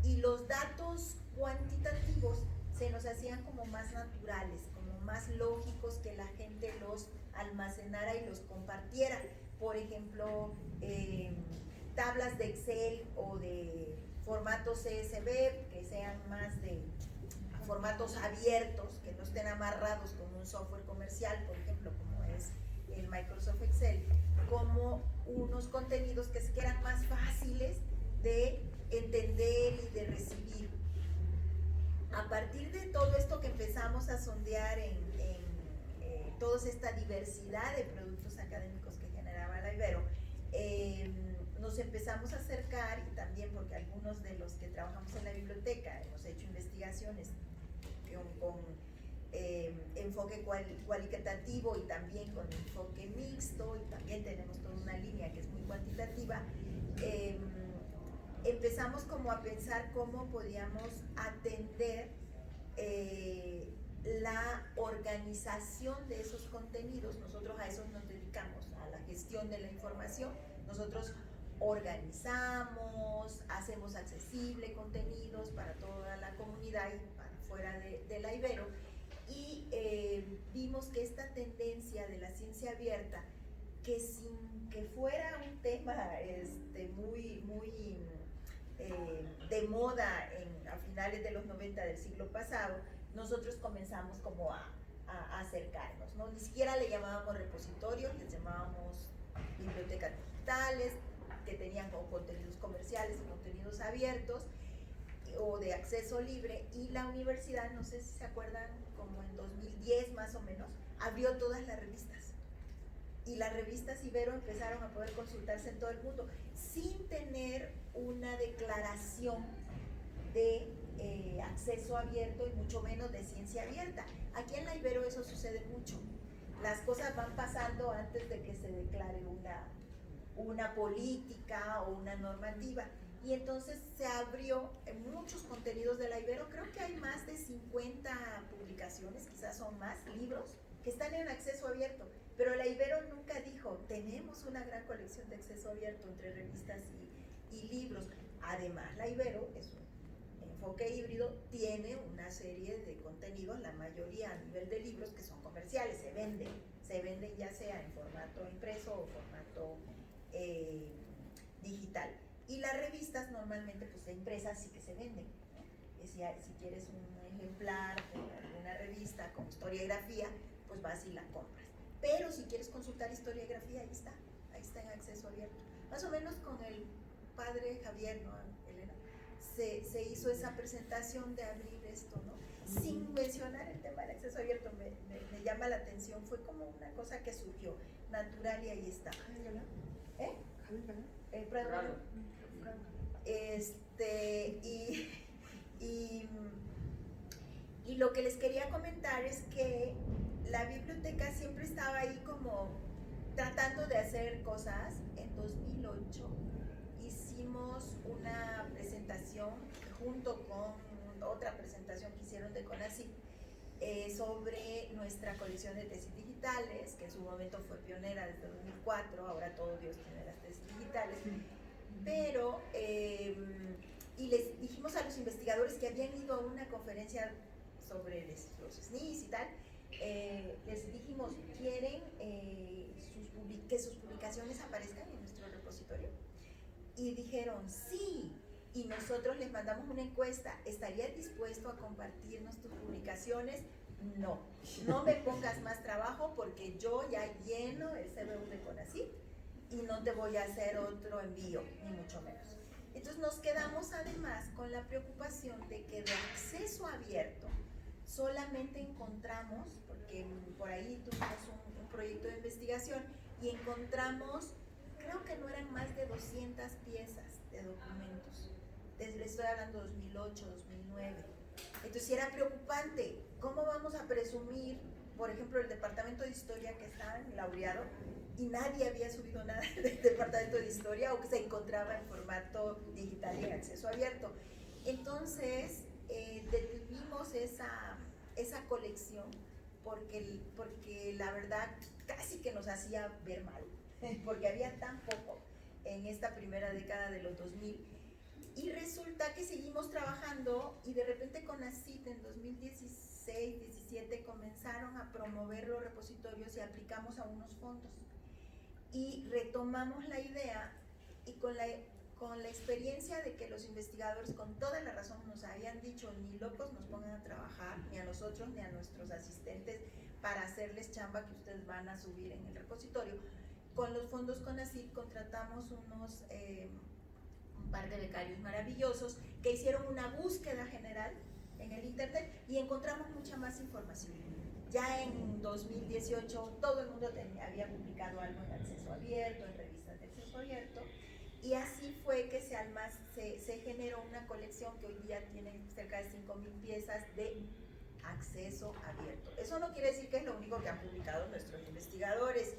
y los datos cuantitativos se nos hacían como más naturales, como más lógicos, que la gente los almacenara y los compartiera. Por ejemplo, tablas de Excel o de formatos CSV, que sean más de formatos abiertos, que no estén amarrados con un software comercial, por ejemplo, como es el Microsoft Excel, como unos contenidos que eran más fáciles de entender y de recibir. A partir de todo esto que empezamos a sondear en toda esta diversidad de productos académicos que generaba la Ibero, nos empezamos a acercar, y también porque algunos de los que trabajamos en la biblioteca hemos hecho investigaciones con enfoque cualitativo y también con enfoque mixto, y también tenemos toda una línea que es muy cuantitativa, empezamos como a pensar cómo podíamos atender la organización de esos contenidos. Nosotros a eso nos dedicamos, a la gestión de la información. Nosotros organizamos, hacemos accesible contenidos para toda la comunidad y para fuera de la Ibero, y vimos que esta tendencia de la ciencia abierta, que sin que fuera un tema muy de moda a finales de los 90 del siglo pasado, nosotros comenzamos como a acercarnos, ¿no? Ni siquiera le llamábamos repositorios, les llamábamos bibliotecas digitales, que tenían como contenidos comerciales y contenidos abiertos o de acceso libre, y la universidad, no sé si se acuerdan, como en 2010 más o menos, abrió todas las revistas, y las revistas Ibero empezaron a poder consultarse en todo el mundo sin tener una declaración de acceso abierto y mucho menos de ciencia abierta. Aquí en la Ibero eso sucede mucho. Las cosas van pasando antes de que se declare una política o una normativa. Y entonces se abrió en muchos contenidos de la Ibero, creo que hay más de 50 publicaciones, quizás son más, libros, que están en acceso abierto. Pero la Ibero nunca dijo, tenemos una gran colección de acceso abierto entre revistas y libros. Además, la Ibero es un enfoque híbrido, tiene una serie de contenidos, la mayoría a nivel de libros, que son comerciales, se venden ya sea en formato impreso o formato digital. Y las revistas normalmente, pues de impresas sí que se venden, ¿no? Si quieres un ejemplar de una revista con historiografía, pues vas y la compras. Pero si quieres consultar historiografía, ahí está en acceso abierto. Más o menos con el padre Javier, ¿no, Elena? Se hizo esa presentación de abrir esto, ¿no? Sin mencionar el tema del acceso abierto, me llama la atención, fue como una cosa que surgió natural y ahí está. ¿Eh? Prado. Y lo que les quería comentar es que la biblioteca siempre estaba ahí como tratando de hacer cosas. En 2008 hicimos una presentación junto con otra presentación que hicieron de CONACYT sobre nuestra colección de tesis digitales, que en su momento fue pionera desde 2004, ahora todo Dios tiene las tesis digitales, pero y les dijimos a los investigadores que habían ido a una conferencia sobre los SNIs y tal, les dijimos, ¿quieren que sus publicaciones aparezcan en nuestro repositorio? Y dijeron, sí. Y nosotros les mandamos una encuesta, ¿estarías dispuesto a compartirnos tus publicaciones? No me pongas más trabajo porque yo ya lleno el CBU de CONACYT y no te voy a hacer otro envío, ni mucho menos. Entonces nos quedamos además con la preocupación de que de acceso abierto solamente encontramos, porque por ahí tuvimos un proyecto de investigación y encontramos, creo que no eran más de 200 piezas de documentos. Le estoy hablando 2008, 2009. Entonces era preocupante. ¿Cómo vamos a presumir, por ejemplo, el departamento de historia que está laureado y nadie había subido nada del departamento de historia o que se encontraba en formato digital y en acceso abierto? Entonces detuvimos esa colección porque la verdad casi que nos hacía ver mal, porque había tan poco en esta primera década de los 2000. Y resulta que seguimos trabajando y de repente CONACYT en 2016-17 comenzaron a promover los repositorios y aplicamos a unos fondos. Y retomamos la idea y con la experiencia de que los investigadores con toda la razón nos habían dicho, ni locos nos pongan a trabajar, ni a nosotros ni a nuestros asistentes para hacerles chamba que ustedes van a subir en el repositorio. Con los fondos CONACYT contratamos un par de becarios maravillosos que hicieron una búsqueda general en el internet y encontramos mucha más información. Ya en 2018 todo el mundo había publicado algo en acceso abierto, en revistas de acceso abierto, y así fue que se generó una colección que hoy día tiene cerca de 5,000 piezas de acceso abierto. Eso no quiere decir que es lo único que han publicado nuestros investigadores,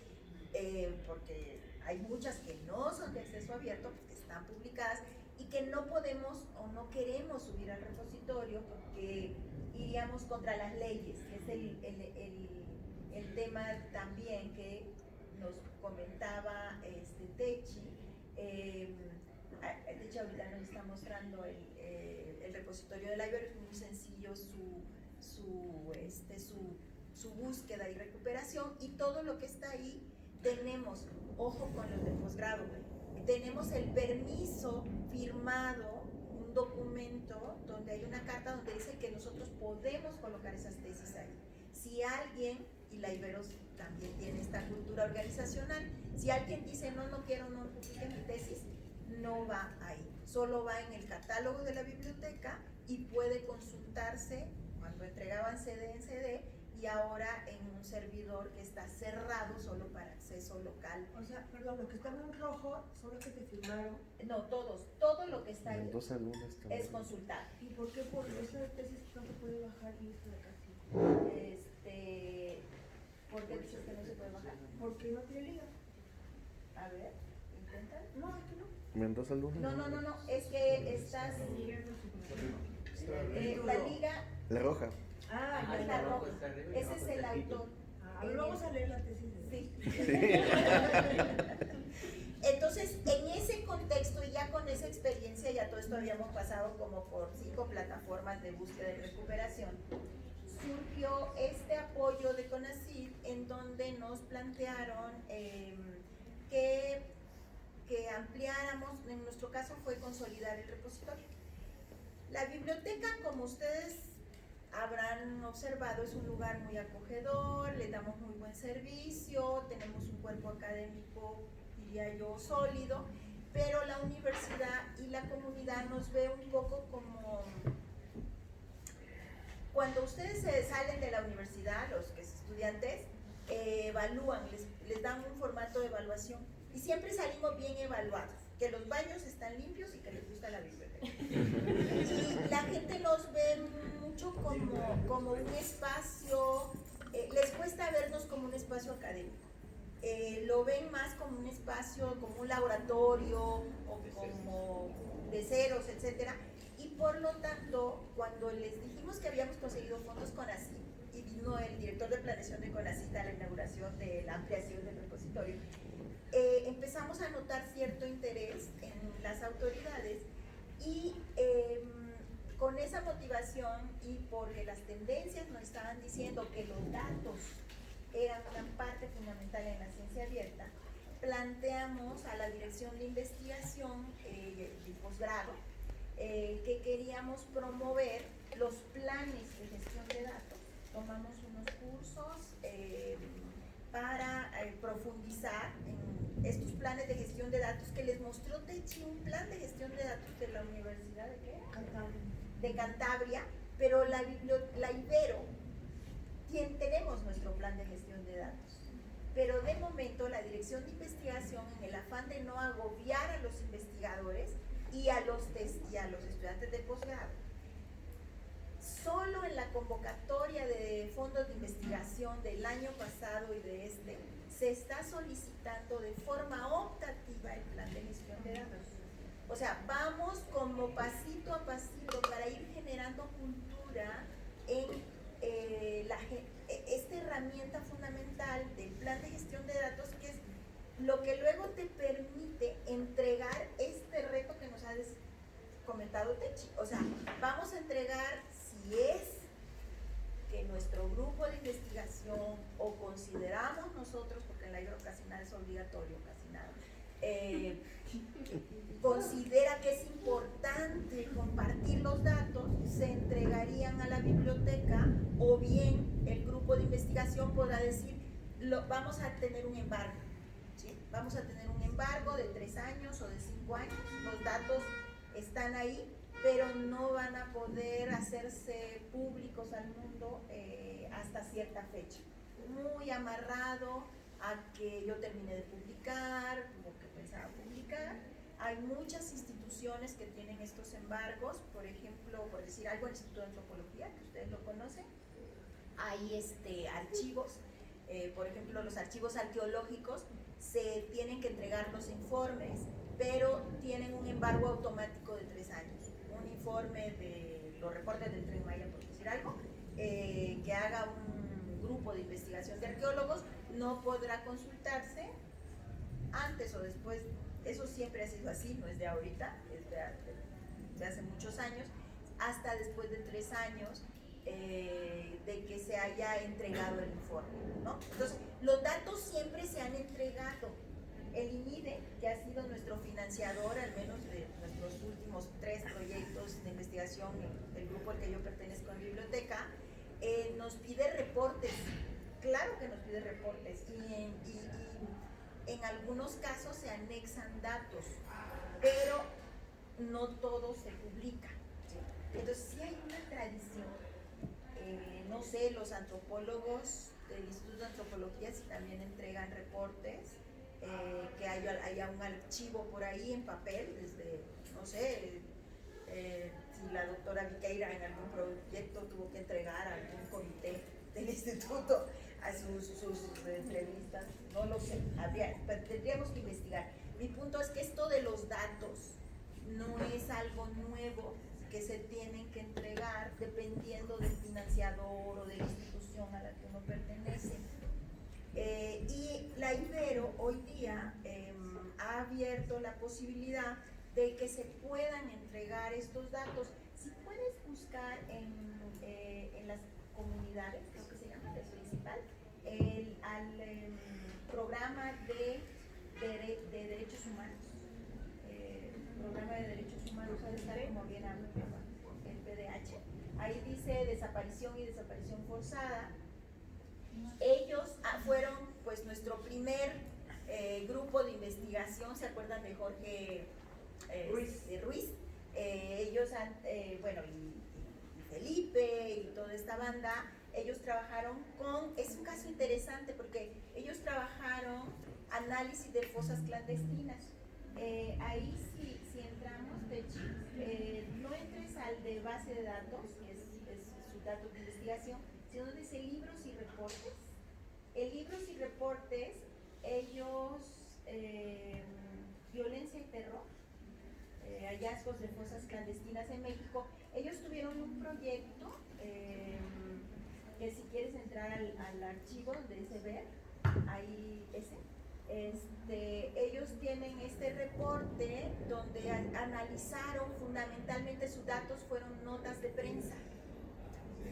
porque hay muchas que no son de acceso abierto, que están publicadas y que no podemos o no queremos subir al repositorio porque iríamos contra las leyes, que es el tema también que nos comentaba Techi, De hecho, ahorita nos está mostrando el repositorio de la Ibero, es muy sencillo su búsqueda y recuperación, y todo lo que está ahí tenemos, ojo con los del posgrado, tenemos el permiso firmado, un documento donde hay una carta donde dice que nosotros podemos colocar esas tesis ahí. Si alguien, y la Ibero también tiene esta cultura organizacional, si alguien dice no quiero, no publique mi tesis, no va ahí, solo va en el catálogo de la biblioteca y puede consultarse cuando entregaban CD en CD, y ahora en un servidor que está cerrado solo para acceso local. O sea, perdón, los que están en rojo son los que te firmaron. No, todo lo que está ahí Mendoza Lunes también. es consultable. ¿Y por qué por esa tesis no se puede bajar y esta de acá sí? ¿Por qué dices que no se puede bajar? Porque no tiene liga. A ver, intenta. No, es que no. Mendoza Lunes. No, es que estás, la liga La roja. es la roja, ese es el autor. A ver, vamos a leer la tesis. Sí. Entonces, en ese contexto y ya con esa experiencia, ya todo esto habíamos pasado como por 5 plataformas de búsqueda y recuperación, surgió este apoyo de CONACYT en donde nos plantearon que ampliáramos, en nuestro caso fue consolidar el repositorio. La biblioteca, como ustedes habrán observado, es un lugar muy acogedor, le damos muy buen servicio, tenemos un cuerpo académico, diría yo, sólido, pero la universidad y la comunidad nos ve un poco como... Cuando ustedes se salen de la universidad, los que son estudiantes, evalúan, les dan un formato de evaluación y siempre salimos bien evaluados, que los baños están limpios y que les gusta la biblioteca. Y la gente nos ve mucho como un espacio, les cuesta vernos como un espacio académico. Lo ven más como un espacio, como un laboratorio o como de ceros, etcétera. Y por lo tanto, cuando les dijimos que habíamos conseguido fondos CONACYT y vino el director de planeación de CONACYT a la inauguración de la ampliación del repositorio, empezamos a notar cierto interés en las autoridades y con esa motivación y porque las tendencias nos estaban diciendo que los datos eran una parte fundamental en la ciencia abierta, planteamos a la dirección de investigación y posgrado que queríamos promover los planes de gestión de datos. Tomamos unos cursos para profundizar en estos planes de gestión de datos que les mostró Techi, un plan de gestión de datos de la Universidad de Cantabria, pero la Ibero tenemos nuestro plan de gestión de datos, pero de momento la dirección de investigación, en el afán de no agobiar a los investigadores y a los estudiantes de posgrado, solo en la convocatoria de fondos de investigación del año pasado y de este, se está solicitando de forma optativa el plan de gestión de datos. O sea, vamos como pasito a pasito para ir generando cultura en esta herramienta fundamental del plan de gestión de datos, que es lo que luego te permite entregar este reto que nos ha comentado Techi. O sea, vamos a entregar, si es que nuestro grupo de investigación o consideramos nosotros, porque en la Ibero casi nada es obligatorio, casi nada, considera que es importante compartir los datos, se entregarían a la biblioteca, o bien el grupo de investigación podrá decir, vamos a tener un embargo, ¿sí? Vamos a tener un embargo de 3 años o de 5 años, los datos están ahí, pero no van a poder hacerse públicos al mundo hasta cierta fecha, muy amarrado a que yo termine de publicar, lo que pensaba publicar. Hay muchas instituciones que tienen estos embargos, por ejemplo, por decir algo, el Instituto de Antropología, que ustedes lo conocen, hay archivos, por ejemplo, los archivos arqueológicos se tienen que entregar los informes, pero tienen un embargo automático de 3 años. Un informe de los reportes del Tren Maya, por decir algo, que haga un grupo de investigación de arqueólogos, no podrá consultarse antes o después eso siempre ha sido así, no es de ahorita, es de hace muchos años, hasta después de 3 años de que se haya entregado el informe, ¿no? Entonces, los datos siempre se han entregado. El INIDE, que ha sido nuestro financiador, al menos de nuestros últimos 3 proyectos de investigación, el grupo al que yo pertenezco en biblioteca, nos pide reportes, claro que nos pide reportes, y en algunos casos se anexan datos, pero no todo se publica. Entonces sí hay una tradición, no sé, los antropólogos del Instituto de Antropología si también entregan reportes, que haya un archivo por ahí en papel, desde, no sé, si la doctora Viqueira en algún proyecto tuvo que entregar a algún comité del instituto a sus entrevistas, no lo sé, pero tendríamos que investigar. Mi punto es que esto de los datos no es algo nuevo que se tienen que entregar dependiendo del financiador o de la institución a la que uno pertenece. Y la Ibero hoy día ha abierto la posibilidad de que se puedan entregar estos datos. Si puedes buscar en las comunidades, creo que se llama, es principal, al programa de derechos humanos, programa de derechos humanos, ha de estar como bien amplio, el PDH, ahí dice desaparición y desaparición forzada. Ellos fueron pues nuestro primer grupo de investigación, ¿se acuerdan de Jorge Ruiz? Ellos han, bueno, y Felipe y toda esta banda, ellos trabajaron es un caso interesante porque ellos trabajaron análisis de fosas clandestinas. Ahí si entramos, no entres al de base de datos, que es su dato de investigación, sino dice libros y reportes. En libros y reportes, ellos, violencia y terror, hallazgos de fosas clandestinas en México, ellos tuvieron un proyecto, que si quieres entrar al archivo de ese ver, ahí ellos tienen este reporte donde analizaron, fundamentalmente sus datos fueron notas de prensa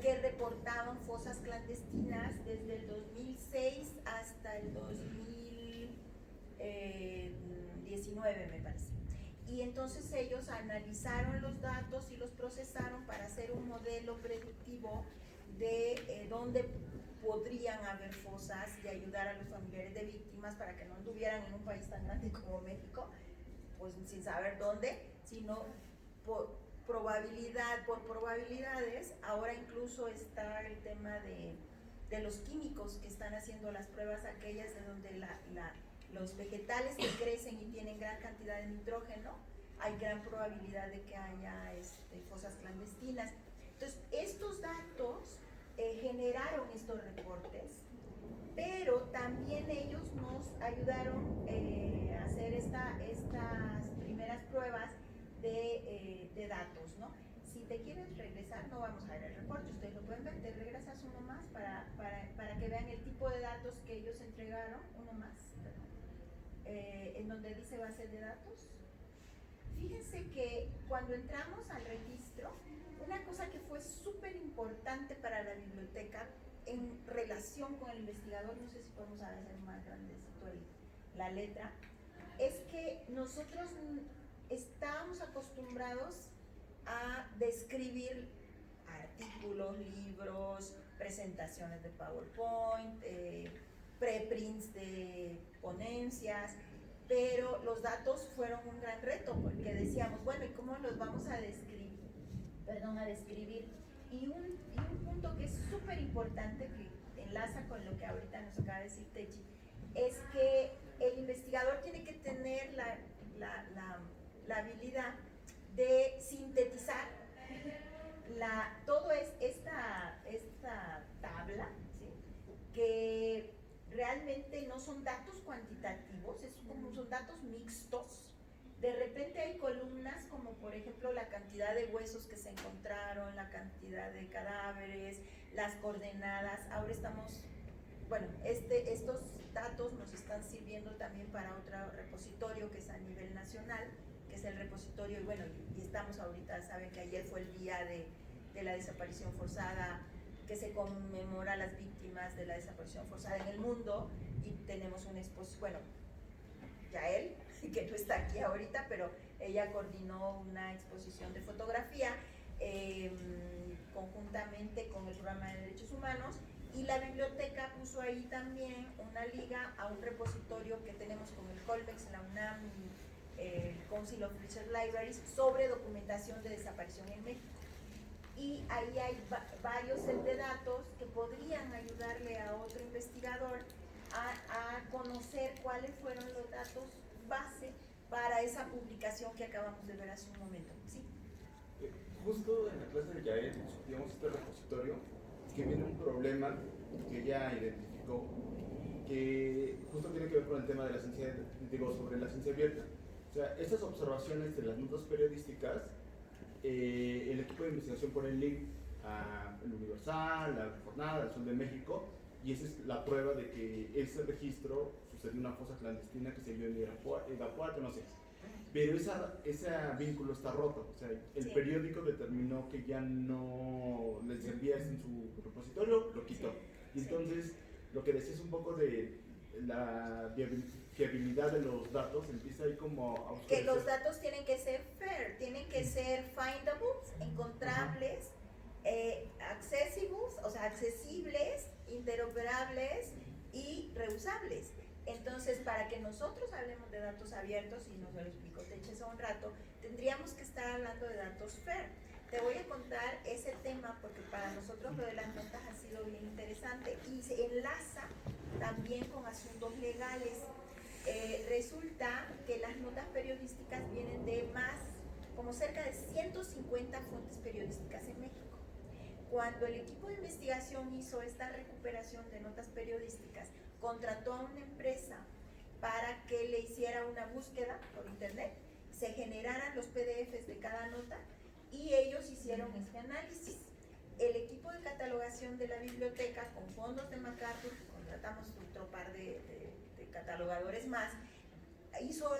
que reportaban fosas clandestinas desde el 2006 hasta el 2019, me parece. Y entonces ellos analizaron los datos y los procesaron para hacer un modelo predictivo de dónde podrían haber fosas y ayudar a los familiares de víctimas para que no anduvieran en un país tan grande como México, pues sin saber dónde, sino por probabilidades. Ahora incluso está el tema de los químicos que están haciendo las pruebas aquellas de donde los vegetales que crecen y tienen gran cantidad de nitrógeno, hay gran probabilidad de que haya fosas clandestinas. Entonces, estos datos generaron estos reportes, pero también ellos nos ayudaron a hacer estas primeras pruebas de datos, ¿no? Si te quieres regresar, no vamos a ver el reporte, ustedes lo pueden ver, te regresas uno más para que vean el tipo de datos que ellos entregaron, uno más, perdón, en donde dice base de datos. Fíjense que cuando entramos al registro, una cosa que fue súper importante para la biblioteca en relación con el investigador, no sé si podemos hacer más grandecito la letra, es que nosotros estábamos acostumbrados a describir artículos, libros, presentaciones de PowerPoint, preprints de ponencias, pero los datos fueron un gran reto porque decíamos, bueno, ¿y cómo los vamos a describir? Y un punto que es súper importante, que enlaza con lo que ahorita nos acaba de decir Techi, es que el investigador tiene que tener la habilidad de sintetizar todo esta tabla, ¿sí? Que realmente no son datos cuantitativos, son datos mixtos. De repente hay columnas como por ejemplo la cantidad de huesos que se encontraron, la cantidad de cadáveres, las coordenadas. Ahora estamos bueno, estos datos nos están sirviendo también para otro repositorio que es a nivel nacional, que es el repositorio, y bueno, y estamos ahorita, saben que ayer fue el día de la desaparición forzada, que se conmemora a las víctimas de la desaparición forzada en el mundo, y tenemos una exposición, bueno, Yael, que no está aquí ahorita, pero ella coordinó una exposición de fotografía conjuntamente con el programa de derechos humanos, y la biblioteca puso ahí también una liga a un repositorio que tenemos con el Colmex, la UNAM y el Council of Research Libraries sobre documentación de desaparición en México. Y ahí hay varios set de datos que podrían ayudarle a otro investigador a conocer cuáles fueron los datos base para esa publicación que acabamos de ver hace un momento. ¿Sí? Justo en la clase de Yael discutíamos este repositorio, que viene un problema que ella identificó, que justo tiene que ver con el tema de la ciencia, sobre la ciencia abierta. O sea, estas observaciones de las notas periodísticas, el equipo de investigación pone el link a El Universal, a La Jornada, al Sol de México, y esa es la prueba de que ese registro sucedió en una fosa clandestina que se vio en Irapuato, no sé. Pero ese vínculo está roto, o sea, el periódico determinó que ya no le servía en su repositorio, lo quitó. Y entonces, lo que decías un poco de la fiabilidad de los datos, empieza ahí como a que los datos tienen que ser fair, tienen que ser findables, encontrables, accessibles, o sea, accesibles, interoperables y reusables. Entonces, para que nosotros hablemos de datos abiertos, y nos lo explicó Teche hace un rato, tendríamos que estar hablando de datos fair. Te voy a contar ese tema porque para nosotros lo de las notas ha sido bien interesante y se enlaza también con asuntos legales. Resulta que las notas periodísticas vienen de como cerca de 150 fuentes periodísticas en México. Cuando el equipo de investigación hizo esta recuperación de notas periodísticas, contrató a una empresa para que le hiciera una búsqueda por internet, se generaran los PDFs de cada nota y ellos hicieron este análisis. El equipo de catalogación de la biblioteca, con fondos de MacArthur, contratamos otro par de catalogadores más, hizo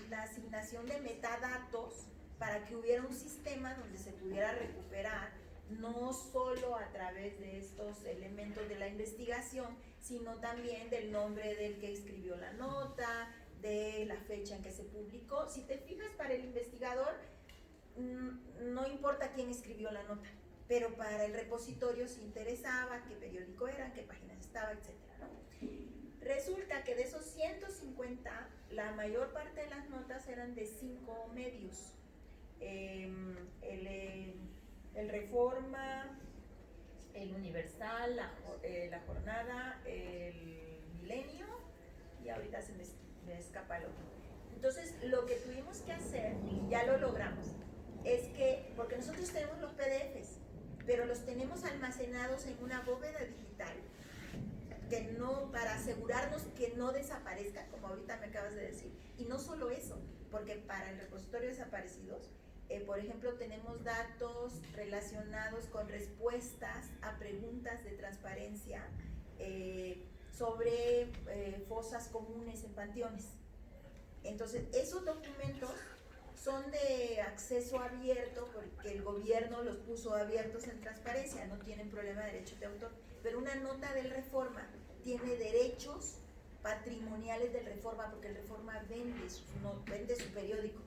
la asignación de metadatos para que hubiera un sistema donde se pudiera recuperar no solo a través de estos elementos de la investigación, sino también del nombre del que escribió la nota, de la fecha en que se publicó. Si te fijas, para el investigador no importa quién escribió la nota, pero para el repositorio se interesaba qué periódico era, qué páginas estaba, etc., ¿no? Resulta que de esos 150, la mayor parte de las notas eran de 5 medios. El Reforma, el Universal, la Jornada, el Milenio, y ahorita se me escapa el otro. Entonces, lo que tuvimos que hacer, y ya lo logramos, es que, porque nosotros tenemos los PDFs, pero los tenemos almacenados en una bóveda digital, que no, para asegurarnos que no desaparezca, como ahorita me acabas de decir. Y no solo eso, porque para el repositorio de desaparecidos, por ejemplo, tenemos datos relacionados con respuestas a preguntas de transparencia sobre fosas comunes en panteones. Entonces, esos documentos son de acceso abierto porque el gobierno los puso abiertos en transparencia, no tienen problema de derechos de autor. Pero una nota del Reforma tiene derechos patrimoniales del Reforma porque el Reforma vende su periódico.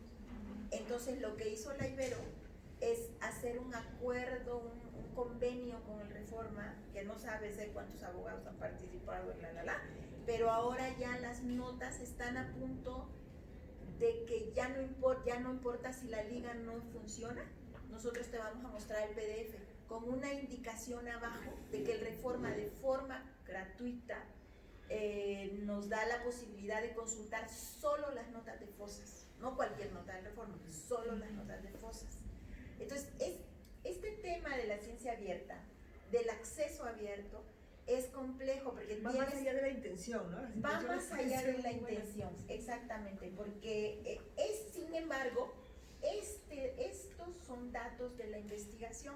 Entonces, lo que hizo la Ibero es hacer un acuerdo, un convenio con el Reforma, que no sabe sé cuántos abogados han participado, pero ahora ya las notas están a punto de que ya no importa si la liga no funciona, nosotros te vamos a mostrar el PDF con una indicación abajo de que el Reforma de forma gratuita nos da la posibilidad de consultar solo las notas de fosas, no cualquier nota del Reforma, solo las notas de fosas. Entonces, este tema de la ciencia abierta, del acceso abierto, es complejo porque va más allá de la intención, ¿no? Va más allá de la intención, exactamente, porque sin embargo, estos son datos de la investigación.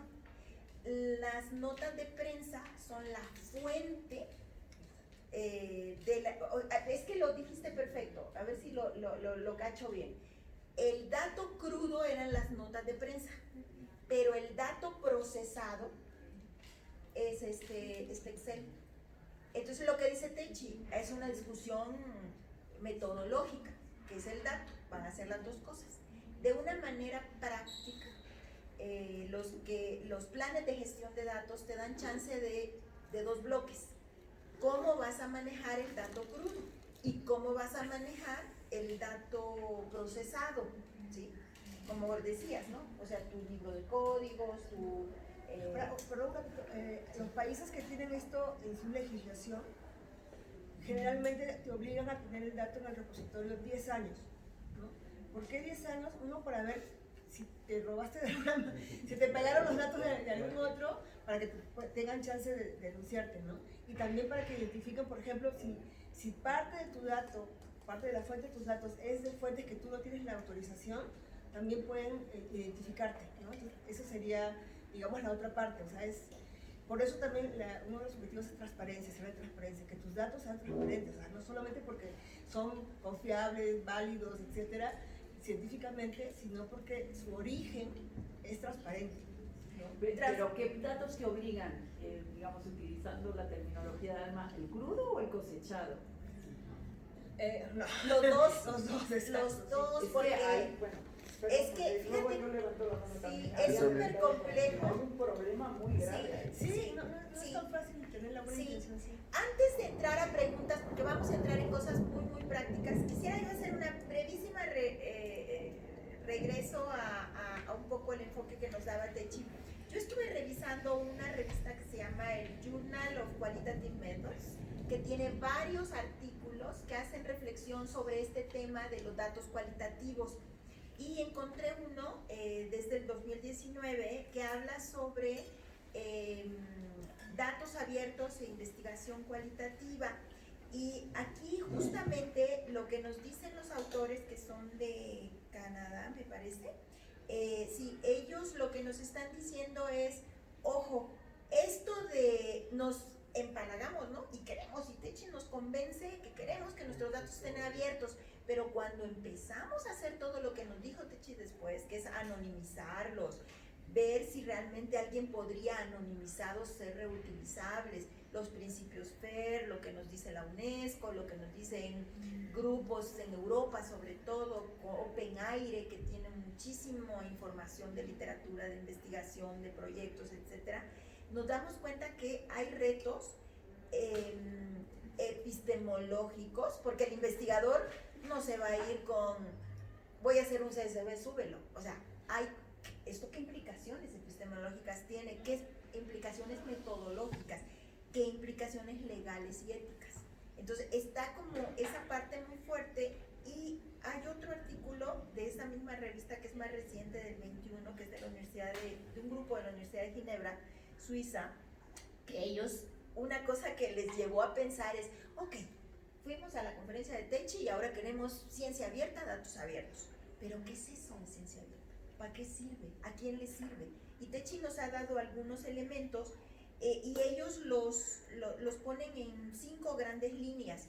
Las notas de prensa son la fuente es que lo dijiste perfecto, a ver si lo cacho bien. El dato crudo eran las notas de prensa, pero el dato procesado es Excel. Entonces lo que dice Techi es una discusión metodológica, que es el dato, van a ser las dos cosas. De una manera práctica, los planes de gestión de datos te dan chance de dos bloques. ¿Cómo vas a manejar el dato crudo? Y cómo vas a manejar el dato procesado, ¿sí? Como decías, ¿no? O sea, tu libro de códigos, tu... Perdón, los países que tienen esto en su legislación generalmente te obligan a tener el dato en el repositorio 10 años, ¿no? ¿Por qué 10 años? Uno, para ver si te robaste de alguna, si te pegaron los datos de algún otro, para que tengan chance de denunciarte, ¿no? Y también para que identifiquen, por ejemplo, si parte de tu dato, parte de la fuente de tus datos es de fuentes que tú no tienes la autorización, también pueden identificarte, ¿no? Entonces, eso sería, digamos, la otra parte, o sea, por eso también uno de los objetivos es transparencia, saber transparencia, que tus datos sean transparentes, o sea, no solamente porque son confiables, válidos, etcétera, científicamente, sino porque su origen es transparente, ¿no? Pero ¿qué datos te obligan, digamos, utilizando la terminología de Alma, el crudo o el cosechado? No. Los dos, Los dos, porque... Es que, fíjate, fíjate, no levantó la mano sí, también. es súper complejo. Es un problema muy grave. Sí, no Sí. es tan fácil tener la buena Sí. intención, sí. Antes de entrar a preguntas, porque vamos a entrar en cosas muy, muy prácticas, quisiera yo hacer una brevísima regreso a un poco el enfoque que nos daba Techi. Yo estuve revisando una revista que se llama el Journal of Qualitative Methods, que tiene varios artículos que hacen reflexión sobre este tema de los datos cualitativos. Y encontré uno desde el 2019 que habla sobre datos abiertos e investigación cualitativa. Y aquí justamente lo que nos dicen los autores, que son de Canadá, me parece, sí, ellos lo que nos están diciendo es, ojo, esto de nos empalagamos, ¿no? Y queremos, y Techi nos convence que queremos que nuestros datos estén abiertos, pero cuando empezamos a hacer todo lo que nos dijo Techi después, que es anonimizarlos, ver si realmente alguien podría anonimizados ser reutilizables, los principios FAIR, lo que nos dice la UNESCO, lo que nos dicen grupos en Europa, sobre todo OpenAIRE, que tiene muchísima información de literatura, de investigación, de proyectos, etcétera, nos damos cuenta que hay retos epistemológicos, porque el investigador no se va a ir con voy a hacer un CSV, súbelo. O sea, ¿esto qué implicaciones epistemológicas tiene? ¿Qué implicaciones metodológicas? ¿Qué implicaciones legales y éticas? Entonces está como esa parte muy fuerte. Y hay otro artículo de esa misma revista que es más reciente, del 21, que es de la Universidad de un grupo de la Universidad de Ginebra, Suiza, que ellos, una cosa que les llevó a pensar es, ok, fuimos a la conferencia de Techi y ahora queremos ciencia abierta, datos abiertos. Pero ¿qué es eso de ciencia abierta? ¿Para qué sirve? ¿A quién le sirve? Y Techi nos ha dado algunos elementos y ellos los ponen en 5 grandes líneas.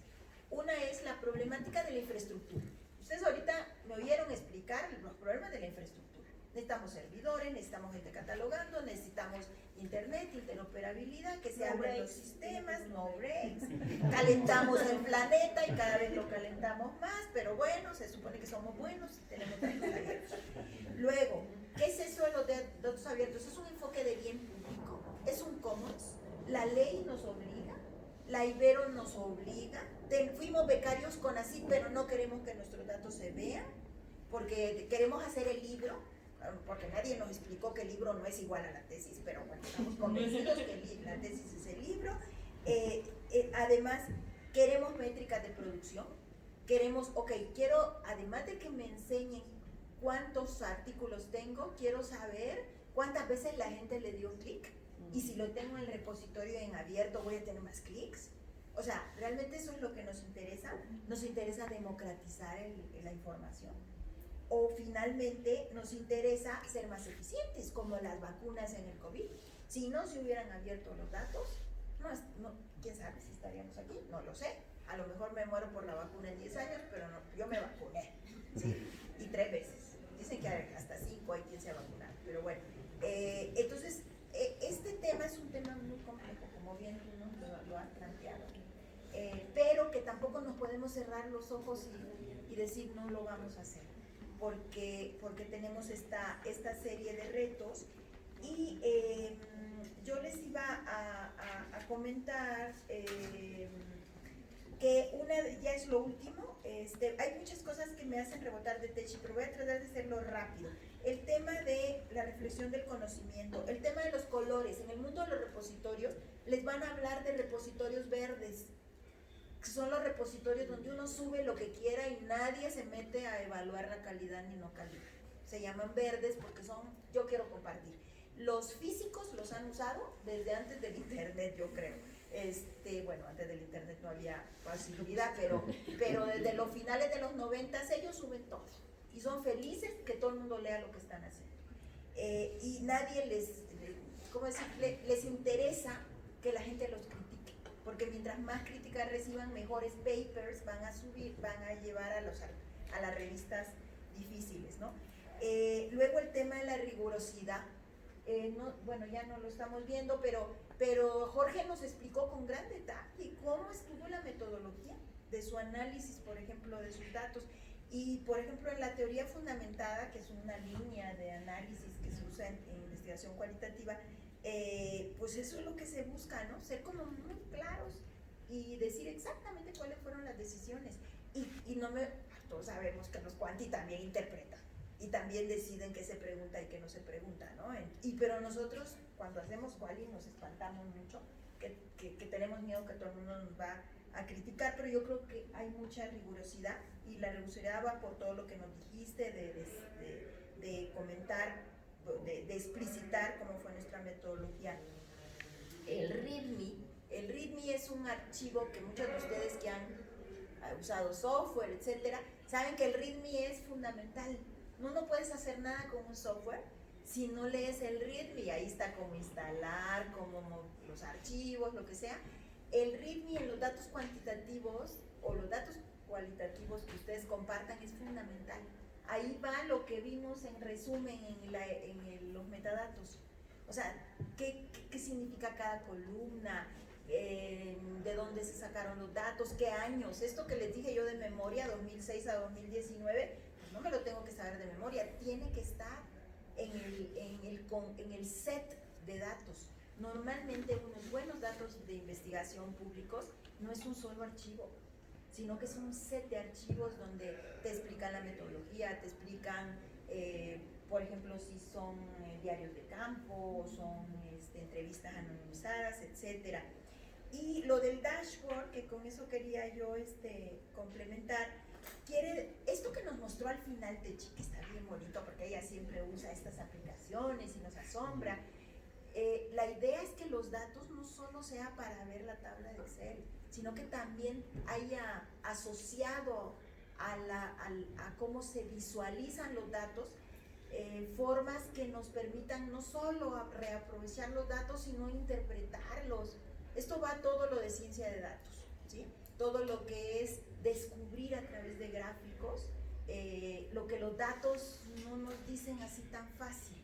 Una es la problemática de la infraestructura. Ustedes ahorita me oyeron explicar los problemas de la infraestructura. Necesitamos servidores, necesitamos gente catalogando, necesitamos internet, interoperabilidad, que se abran los sistemas, no breaks. Calentamos el planeta y cada vez lo calentamos más, pero bueno, se supone que somos buenos y tenemos datos abiertos. Luego, ¿qué es eso de los datos abiertos? Es un enfoque de bien público, es un commons, la ley nos obliga, la Ibero nos obliga, fuimos becarios con ACID, pero no queremos que nuestros datos se vean, porque queremos hacer el libro, porque nadie nos explicó que el libro no es igual a la tesis, pero bueno, estamos convencidos que la tesis es el libro. Además, queremos métricas de producción, queremos, quiero, además de que me enseñen cuántos artículos tengo, quiero saber cuántas veces la gente le dio clic, y si lo tengo en el repositorio en abierto voy a tener más clics. O sea, realmente eso es lo que nos interesa democratizar la información. O finalmente nos interesa ser más eficientes, como las vacunas en el COVID. Si no se hubieran abierto los datos, quién sabe si estaríamos aquí, no lo sé. A lo mejor me muero por la vacuna en 10 años, pero no, yo me vacuné, ¿sí? Y 3 veces. Dicen que hasta 5 hay quien se ha vacunado, pero bueno. Entonces, este tema es un tema muy complejo, como bien tú nos lo has planteado, pero que tampoco nos podemos cerrar los ojos y decir no lo vamos a hacer, porque tenemos esta serie de retos. Y yo les iba a comentar que ya es lo último. Hay muchas cosas que me hacen rebotar de Techi, pero voy a tratar de hacerlo rápido. El tema de la reflexión del conocimiento, el tema de los colores. En el mundo de los repositorios les van a hablar de repositorios verdes, que son los repositorios donde uno sube lo que quiera y nadie se mete a evaluar la calidad ni no calidad. Se llaman verdes porque son yo quiero compartir. Los físicos los han usado desde antes del internet, yo creo. Bueno, antes del internet no había facilidad, pero desde los finales de los 90 ellos suben todo y son felices que todo el mundo lea lo que están haciendo. Y nadie les interesa que la gente los critique, porque mientras más críticas reciban, mejores papers van a subir, van a llevar a las revistas difíciles, ¿no? Luego el tema de la rigurosidad. Bueno, ya no lo estamos viendo, pero Jorge nos explicó con gran detalle cómo estuvo la metodología de su análisis, por ejemplo, de sus datos. Y, por ejemplo, en la teoría fundamentada, que es una línea de análisis que se usa en investigación cualitativa, pues eso es lo que se busca, ¿no? Ser como muy claros y decir exactamente cuáles fueron las decisiones. Y todos sabemos que los cuanti también interpretan. Y también deciden qué se pregunta y qué no se pregunta, ¿no? Pero nosotros, cuando hacemos quali, nos espantamos mucho, que tenemos miedo que todo el mundo nos va a criticar, pero yo creo que hay mucha rigurosidad, y la rigurosidad va por todo lo que nos dijiste, de comentar, de explicitar cómo fue nuestra metodología. El README es un archivo que muchos de ustedes que han usado software, etcétera, saben que el README es fundamental. No puedes hacer nada con un software si no lees el README. Ahí está cómo instalar, cómo los archivos, lo que sea. El README en los datos cuantitativos o los datos cualitativos que ustedes compartan es fundamental. Ahí va lo que vimos en resumen en los metadatos. O sea, ¿qué significa cada columna? De dónde se sacaron los datos, qué años. Esto que les dije yo de memoria, 2006 a 2019, no me lo tengo que saber de memoria, tiene que estar en el set de datos. Normalmente unos buenos datos de investigación públicos no es un solo archivo, sino que es un set de archivos donde te explican la metodología, te explican, por ejemplo, si son diarios de campo, son entrevistas anonimizadas, etc. Y lo del dashboard, que con eso quería yo complementar, esto que nos mostró al final Techi, que está bien bonito porque ella siempre usa estas aplicaciones y nos asombra. La idea es que los datos no solo sea para ver la tabla de Excel, sino que también haya asociado a cómo se visualizan los datos, formas que nos permitan no solo reaprovechar los datos, sino interpretarlos. Esto va todo lo de ciencia de datos, ¿sí? Todo lo que es descubrir a través de gráficos, lo que los datos no nos dicen así tan fácil.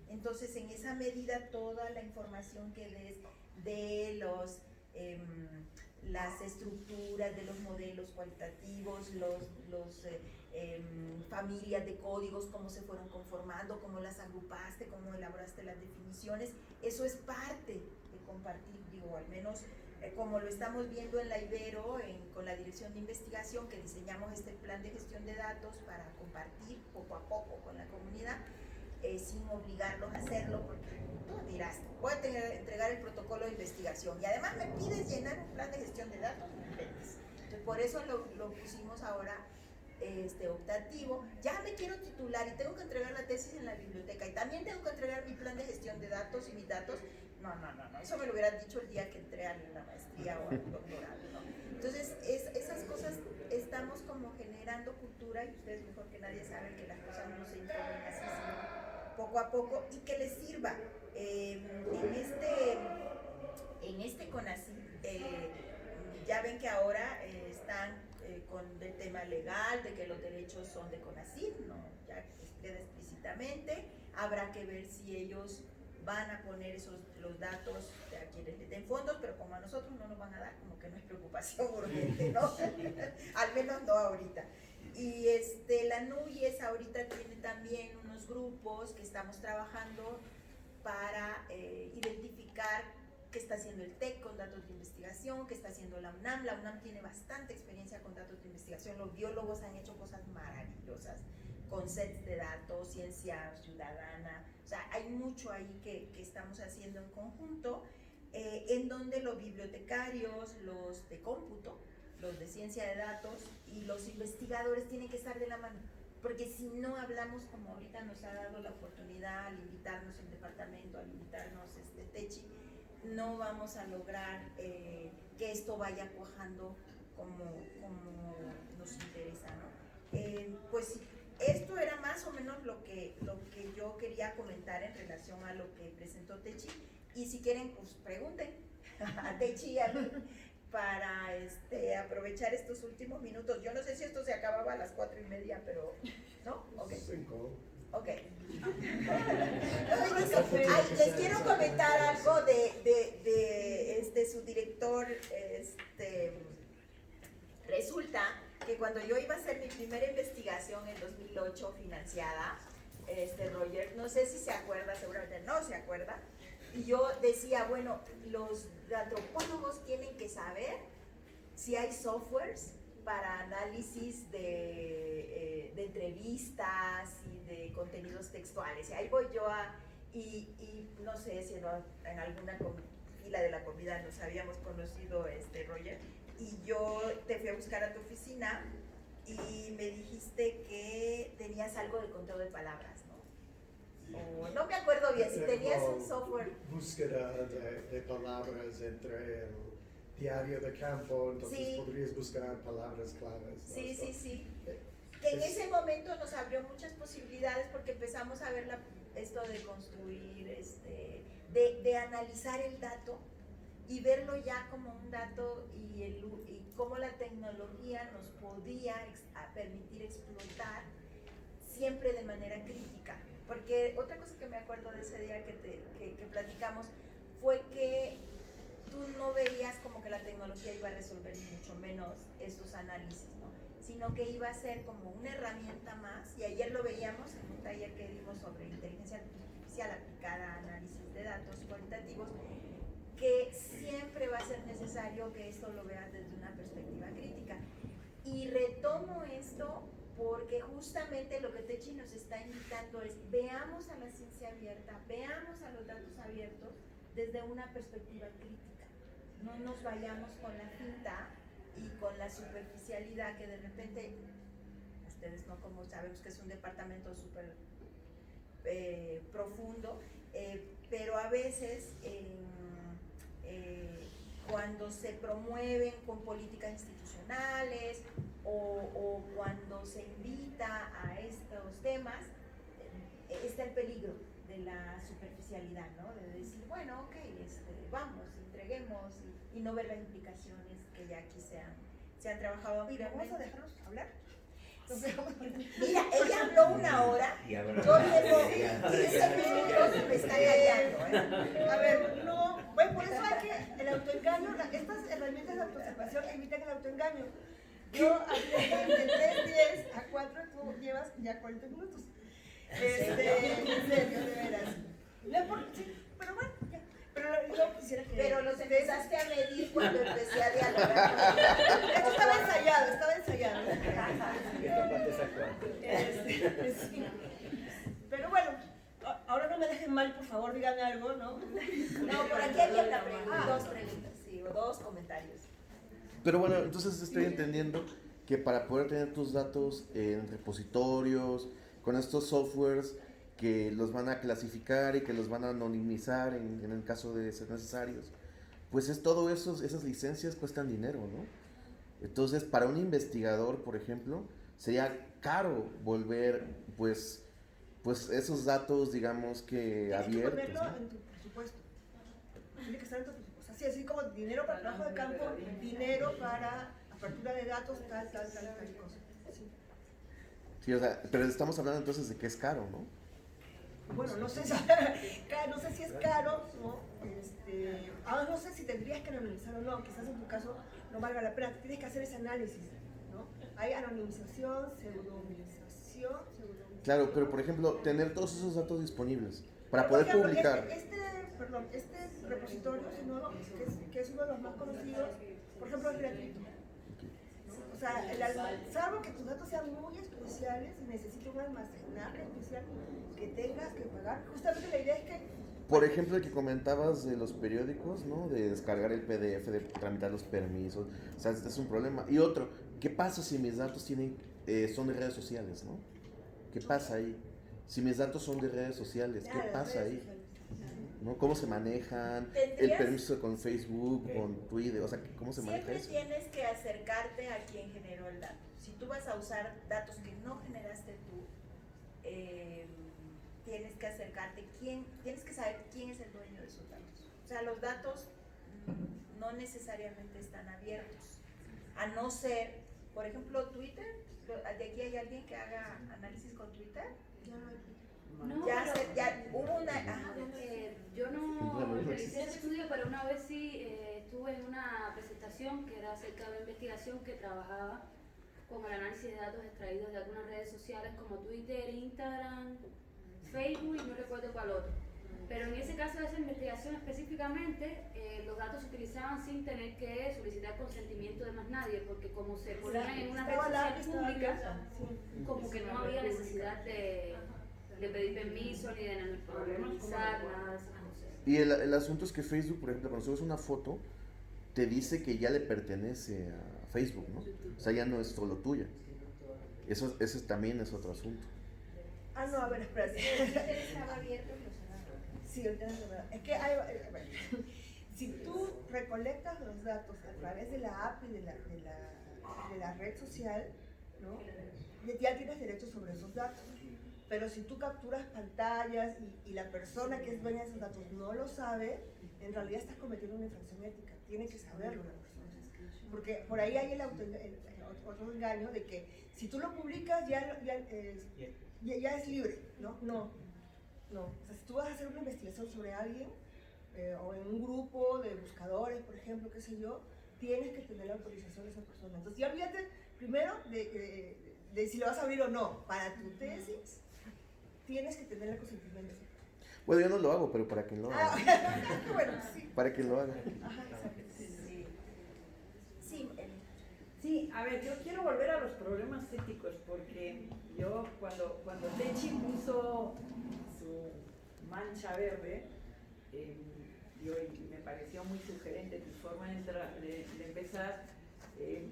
Entonces, en esa medida, toda la información que des de las estructuras de los modelos cualitativos, familias de códigos, cómo se fueron conformando, cómo las agrupaste, cómo elaboraste las definiciones, eso es parte de compartir, digo, al menos como lo estamos viendo en la Ibero, con la Dirección de Investigación, que diseñamos este plan de gestión de datos para compartir poco a poco con la comunidad, sin obligarlos a hacerlo, porque tú dirás, voy a entregar el protocolo de investigación y además me pides llenar un plan de gestión de datos, no inventes. Entonces, por eso lo pusimos ahora optativo. Ya me quiero titular y tengo que entregar la tesis en la biblioteca y también tengo que entregar mi plan de gestión de datos y mis datos. No, eso me lo hubieran dicho el día que entré a la maestría o al doctorado, ¿no? Entonces, esas cosas estamos como generando cultura, y ustedes mejor que nadie saben que las cosas no se imponen así, sino poco a poco, y que les sirva. en este CONACYT, ya ven que ahora están con el tema legal de que los derechos son de CONACYT, ¿no? Ya queda explícitamente. Habrá que ver si ellos van a poner los datos a quienes les den fondos, pero como a nosotros no nos van a dar, como que no es preocupación urgente, ¿no? Al menos no ahorita. Y la NUYES ahorita tiene también unos grupos que estamos trabajando para identificar qué está haciendo el TEC con datos de investigación, qué está haciendo la UNAM. La UNAM tiene bastante experiencia con datos de investigación, los biólogos han hecho cosas maravillosas con sets de datos, ciencia ciudadana, o sea, hay mucho ahí que estamos haciendo en conjunto, en donde los bibliotecarios, los de cómputo, los de ciencia de datos y los investigadores tienen que estar de la mano, porque si no hablamos como ahorita nos ha dado la oportunidad al invitarnos el departamento, al invitarnos Techi, no vamos a lograr que esto vaya cuajando como nos interesa, ¿no? Pues esto era más o menos lo que yo quería comentar en relación a lo que presentó Techi, y si quieren pues pregunten a Techi y a mí para aprovechar estos últimos minutos. Yo no sé si esto se acababa a las 4:30, pero ¿no? Okay. 5. Ok. Les quiero comentar algo de su director. Resulta que cuando yo iba a hacer mi primera investigación en 2008 financiada, Roger, no sé si se acuerda, seguramente no se acuerda, y yo decía, bueno, los antropólogos tienen que saber si hay softwares para análisis de entrevistas y de contenidos textuales. Y ahí voy yo y no sé si en alguna fila de la comida nos habíamos conocido, Roger, y yo te fui a buscar a tu oficina y me dijiste que tenías algo de conteo de palabras, ¿no? O no me acuerdo bien, si tenías un software. Búsqueda de palabras entre el diario de campo, entonces Sí. podrías buscar palabras claves, ¿no? Sí, Esto- sí, sí. Que en es- ese momento nos abrió muchas posibilidades porque empezamos a ver esto de construir, de analizar el dato y verlo ya como un dato y cómo la tecnología nos podía permitir explotar siempre de manera crítica. Porque otra cosa que me acuerdo de ese día que platicamos fue que tú no veías como que la tecnología iba a resolver mucho menos estos análisis, ¿no? Sino que iba a ser como una herramienta más, y ayer lo veíamos en un taller que dimos sobre inteligencia artificial aplicada a análisis de datos cualitativos, que siempre va a ser necesario que esto lo veas desde una perspectiva crítica. Y retomo esto porque justamente lo que Techi nos está invitando es veamos a la ciencia abierta, veamos a los datos abiertos desde una perspectiva crítica. No nos vayamos con la finta y con la superficialidad que de repente, ustedes no como sabemos que es un departamento súper profundo, pero a veces cuando se promueven con políticas institucionales o cuando se invita a estos temas, está el peligro de la superficialidad, ¿no? De decir, bueno, ok, vamos, entreguemos y no ver las implicaciones que ya aquí se han trabajado. Mira, ¿vamos a dejarnos hablar? Mira, ella habló 1 hora, yo llevo 15 minutos y me está callando, A ver, no, bueno, por eso hay que el autoengaño, estas herramientas de autoobservación evitan el autoengaño. Yo hablé de 3:10 a 4, tú llevas ya 40 minutos. En serio, de veras. No es por, sí, pero bueno, ya. Pero yo quisiera que... pero los empezaste a medir cuando empecé a dialogar. Esto estaba ensayado. Sí. Pero bueno, ahora no me dejen mal, por favor, díganme algo, ¿no? No, por aquí había una pregunta, 2 preguntas, sí, o 2 comentarios. Pero bueno, entonces estoy entendiendo que para poder tener tus datos en repositorios, con estos softwares que los van a clasificar y que los van a anonimizar en el caso de ser necesarios, pues es todo eso, esas licencias cuestan dinero, ¿no? Entonces, para un investigador, por ejemplo, sería caro volver, pues esos datos, digamos que Tienes que abiertos, ponerlo ¿no? en tu presupuesto. Tiene que estar en tu presupuesto. O sea, así como dinero para trabajo de campo, dinero para apertura de datos, tal cosa. Sí. Sí, o sea, pero estamos hablando entonces de que es caro, ¿no? Bueno, no sé, no sé si es caro, ¿no? Ahora no sé si tendrías que anonimizar o no, quizás en tu caso no valga la pena, tienes que hacer ese análisis, ¿no? Hay anonimización, pseudonimización. Claro, pero por ejemplo, tener todos esos datos disponibles para Por poder ejemplo, publicar. Este repositorio, que es uno de los más conocidos, por ejemplo, es gratuito. O sea, salvo que tus datos sean muy especiales y necesites un almacenaje especial que tengas que pagar. Justamente la idea es que... Por ejemplo, el que comentabas de los periódicos, ¿no? De descargar el PDF, de tramitar los permisos. O sea, este es un problema. Y otro, ¿qué pasa si mis datos son de redes sociales, ¿no? ¿Qué pasa ahí? Si mis datos son de redes sociales, ¿qué pasa ahí? ¿No? ¿Cómo se manejan? El permiso con Facebook, con Twitter, o sea, ¿cómo se maneja eso? Siempre tienes que acercarte a quien generó el dato. Si tú vas a usar datos que no generaste tú, tienes que acercarte, tienes que saber quién es el dueño de esos datos. O sea, los datos no necesariamente están abiertos, a no ser, por ejemplo, Twitter. ¿De aquí hay alguien que haga análisis con Twitter? No, Ya hubo una... yo no realicé ese estudio, pero una vez sí estuve en una presentación que era acerca de una investigación que trabajaba con el análisis de datos extraídos de algunas redes sociales como Twitter, Instagram, Facebook y no recuerdo cuál otro. Pero en ese caso de esa investigación específicamente, los datos se utilizaban sin tener que solicitar consentimiento de más nadie, porque como se ponían en una red social pública, como que no había necesidad de pedir permiso ni de anonimizar, nada de esas cosas. Y el asunto es que Facebook, por ejemplo, cuando subes una foto, te dice que ya le pertenece a Facebook, ¿no? O sea, ya no es solo tuya. Eso también es otro asunto. No, a ver, espérate. Estaba abierto y lo cerraron. Sí, ahorita es verdad. Es que si tú recolectas los datos a través de la API de la red social, ¿no? Ya tienes derecho sobre esos datos. Pero si tú capturas pantallas y la persona que es dueña de esos datos no lo sabe, en realidad estás cometiendo una infracción ética. Tiene que saberlo la persona. Porque por ahí hay el otro engaño de que si tú lo publicas ya es libre, ¿no? No. O sea, si tú vas a hacer una investigación sobre alguien o en un grupo de buscadores, por ejemplo, qué sé yo, tienes que tener la autorización de esa persona. Entonces ya olvídate primero de si lo vas a abrir o no. Para tu tesis tienes que tener el consentimiento. Bueno, yo no lo hago, pero para quien lo haga. Bueno, sí. Para quien lo haga. Ajá, exacto. Sí, a ver, yo quiero volver a los problemas éticos porque yo cuando Techi puso su mancha verde, me pareció muy sugerente tu forma de empezar.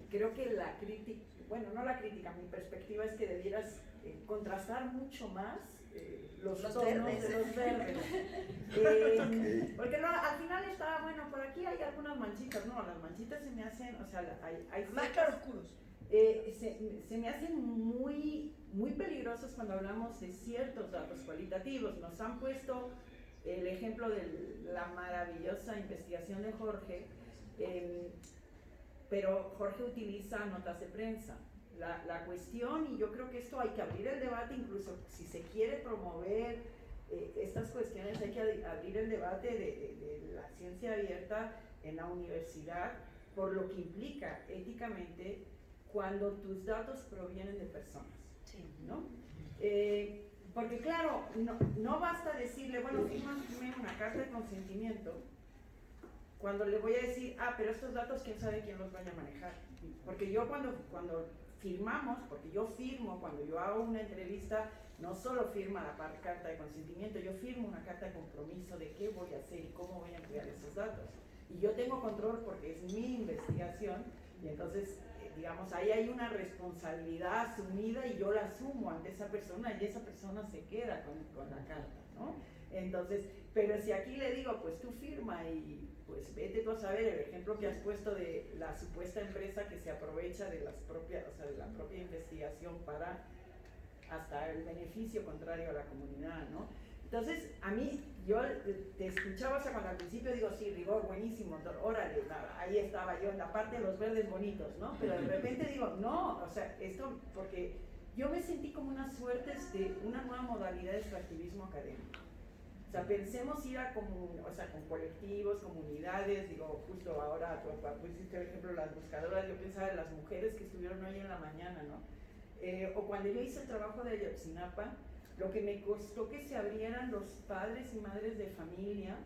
Creo que la crítica, bueno, no la crítica, mi perspectiva es que debieras contrastar mucho más los tonos verdes. de los verdes. Porque no, al final está, bueno, por aquí hay algunas manchitas, no, las manchitas se me hacen, o sea, hay Más claroscuros. se me hacen muy, muy peligrosos cuando hablamos de ciertos datos cualitativos. Nos han puesto el ejemplo de la maravillosa investigación de Jorge, pero Jorge utiliza notas de prensa. La cuestión, y yo creo que esto hay que abrir el debate, incluso si se quiere promover estas cuestiones, hay que abrir el debate de la ciencia abierta en la universidad, por lo que implica éticamente cuando tus datos provienen de personas, ¿no? Porque claro, no basta decirle, bueno, fírmame una carta de consentimiento, cuando le voy a decir, pero estos datos quién sabe quién los vaya a manejar. Porque yo cuando firmamos, porque yo firmo, cuando yo hago una entrevista, no solo firma la carta de consentimiento, yo firmo una carta de compromiso de qué voy a hacer y cómo voy a emplear esos datos. Y yo tengo control porque es mi investigación, y entonces, digamos, ahí hay una responsabilidad asumida y yo la asumo ante esa persona y esa persona se queda con la carta, ¿no? Entonces, pero si aquí le digo, pues tú firma y pues vete tú a saber el ejemplo que has puesto de la supuesta empresa que se aprovecha de las propias, o sea, de la propia investigación para hasta el beneficio contrario a la comunidad, ¿no? Entonces, a mí, yo te escuchaba, o sea, cuando al principio digo, sí, rigor, buenísimo, órale, ahí estaba yo en la parte de los verdes bonitos, ¿no? Pero de repente digo, no, o sea, esto, porque yo me sentí como una suerte de una nueva modalidad de extractivismo académico. O sea, pensemos ir a o sea, con colectivos, comunidades, digo, justo ahora, pusiste el ejemplo de las buscadoras, yo pensaba en las mujeres que estuvieron hoy en la mañana, ¿no? O cuando yo hice el trabajo de Ayotzinapa, lo que me costó que se abrieran los padres y madres de familia,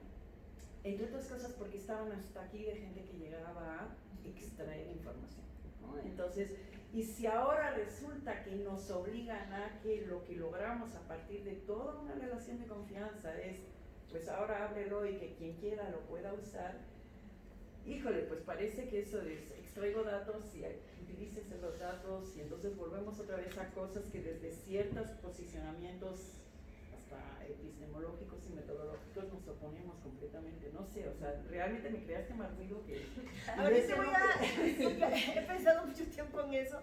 entre otras cosas porque estaban hasta aquí de gente que llegaba a extraer información, ¿no? Entonces, y si ahora resulta que nos obligan a que lo que logramos a partir de toda una relación de confianza es, pues ahora ábrelo y que quien quiera lo pueda usar, híjole, pues parece que eso es, extraigo datos y utilícese los datos y entonces volvemos otra vez a cosas que desde ciertos posicionamientos hasta epistemológicos y metodológicos nos oponemos completamente, no sé, o sea, realmente me creaste más ruido que... Ahorita he pensado mucho tiempo en eso.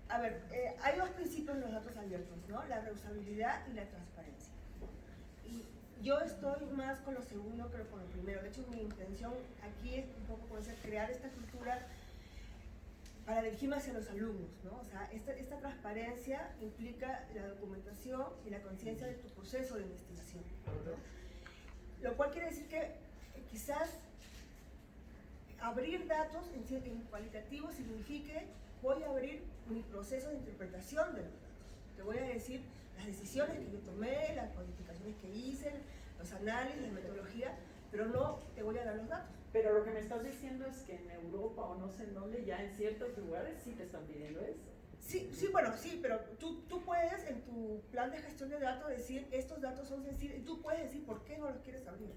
A ver, hay dos principios en los datos abiertos, ¿no? La reusabilidad y la transparencia. Y yo estoy más con lo segundo que con lo primero. De hecho, mi intención aquí es un poco crear esta cultura para dirigirme hacia los alumnos, ¿no? O sea, esta transparencia implica la documentación y la conciencia de tu proceso de investigación, ¿no? Lo cual quiere decir que quizás abrir datos en cualitativo signifique voy a abrir mi proceso de interpretación de los datos. Te voy a decir las decisiones que yo tomé, las codificaciones que hice, los análisis, la metodología, pero no te voy a dar los datos. Pero lo que me estás diciendo es que en Europa o no sé en dónde, ya en ciertos lugares sí te están pidiendo eso. Sí, bueno, sí, pero tú puedes en tu plan de gestión de datos decir estos datos son sensibles y tú puedes decir por qué no los quieres abrir,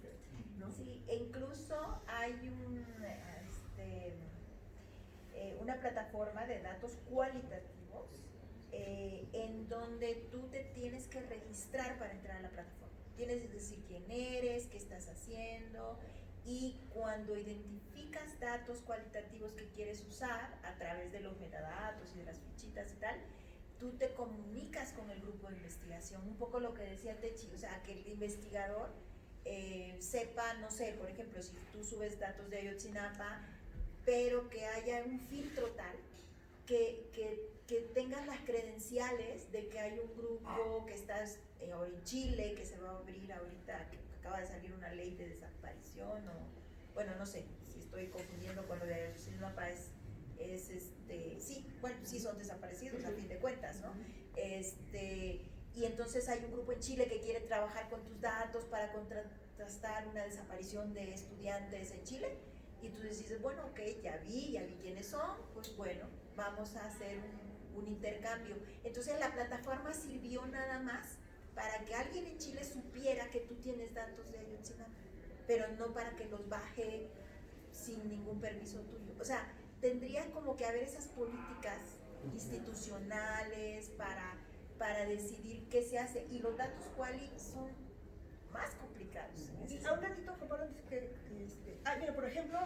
¿no? Sí, e incluso hay una plataforma de datos cualitativos en donde tú te tienes que registrar para entrar a la plataforma. Tienes que decir quién eres, qué estás haciendo, y cuando identificas datos cualitativos que quieres usar a través de los metadatos y de las fichitas y tal, tú te comunicas con el grupo de investigación, un poco lo que decía Techi, o sea, que el investigador sepa, no sé, por ejemplo, si tú subes datos de Ayotzinapa, pero que haya un filtro tal que tengas las credenciales de que hay un grupo que está en Chile, que se va a abrir ahorita, que acaba de salir una ley de desaparición, o bueno, no sé si estoy confundiendo con lo de Ayotzinapa, sí, bueno, sí son desaparecidos a fin de cuentas, ¿no? Y entonces hay un grupo en Chile que quiere trabajar con tus datos para contrastar una desaparición de estudiantes en Chile, y tú dices, bueno, ok, ya vi quiénes son, pues bueno, vamos a hacer un intercambio. Entonces la plataforma sirvió nada más para que alguien en Chile supiera que tú tienes datos de Ayotzinapa, pero no para que los baje sin ningún permiso tuyo. O sea, tendría como que haber esas políticas institucionales para decidir qué se hace, y los datos quali son más complicados. Y a un ratito, mira, por ejemplo,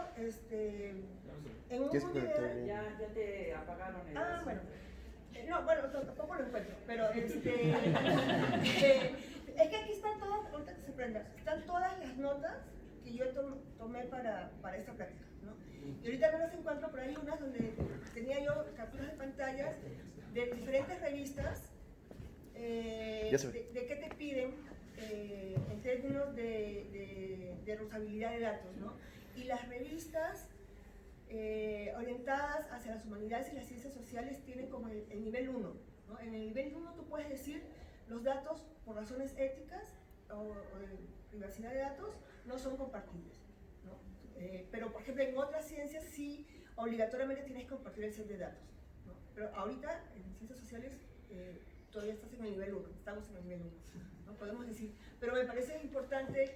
en un video... Ya te apagaron el... bueno. No, bueno, tampoco lo encuentro, pero es que aquí están todas, ahorita que se prenda, están todas las notas que yo tomé para esta plática, ¿no? Y ahorita no las encuentro, pero hay unas donde tenía yo capturas de pantallas de diferentes revistas, de qué te piden en términos de reusabilidad de datos, ¿no? Y las revistas orientadas hacia las humanidades y las ciencias sociales tienen como el nivel 1, ¿no? En el nivel 1 tú puedes decir los datos por razones éticas o de privacidad de datos no son compartibles, ¿no? Pero por ejemplo en otras ciencias sí obligatoriamente tienes que compartir el set de datos, ¿no? Pero ahorita en ciencias sociales todavía estás en el nivel 1, estamos en el nivel 1, ¿no? Podemos decir, pero me parece importante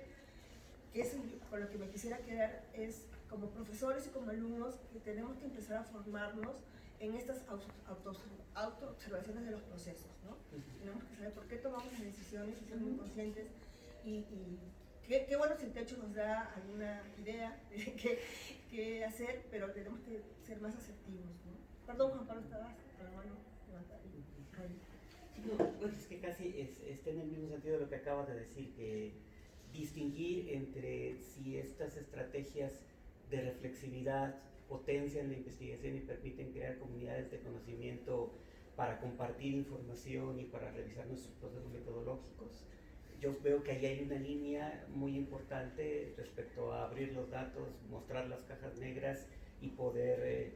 que es con lo que me quisiera quedar es como profesores y como alumnos que tenemos que empezar a formarnos en estas autoobservaciones de los procesos, ¿no? Tenemos que saber por qué tomamos las decisiones y ser muy conscientes y qué bueno si el techo nos da alguna idea de qué hacer, pero tenemos que ser más asertivos, ¿no? Perdón, Juan Pablo, estabas con la mano levantada. No, pues es que casi está en el mismo sentido de lo que acabas de decir, que distinguir entre si estas estrategias de reflexividad potencian la investigación y permiten crear comunidades de conocimiento para compartir información y para revisar nuestros procesos metodológicos. Yo veo que ahí hay una línea muy importante respecto a abrir los datos, mostrar las cajas negras y poder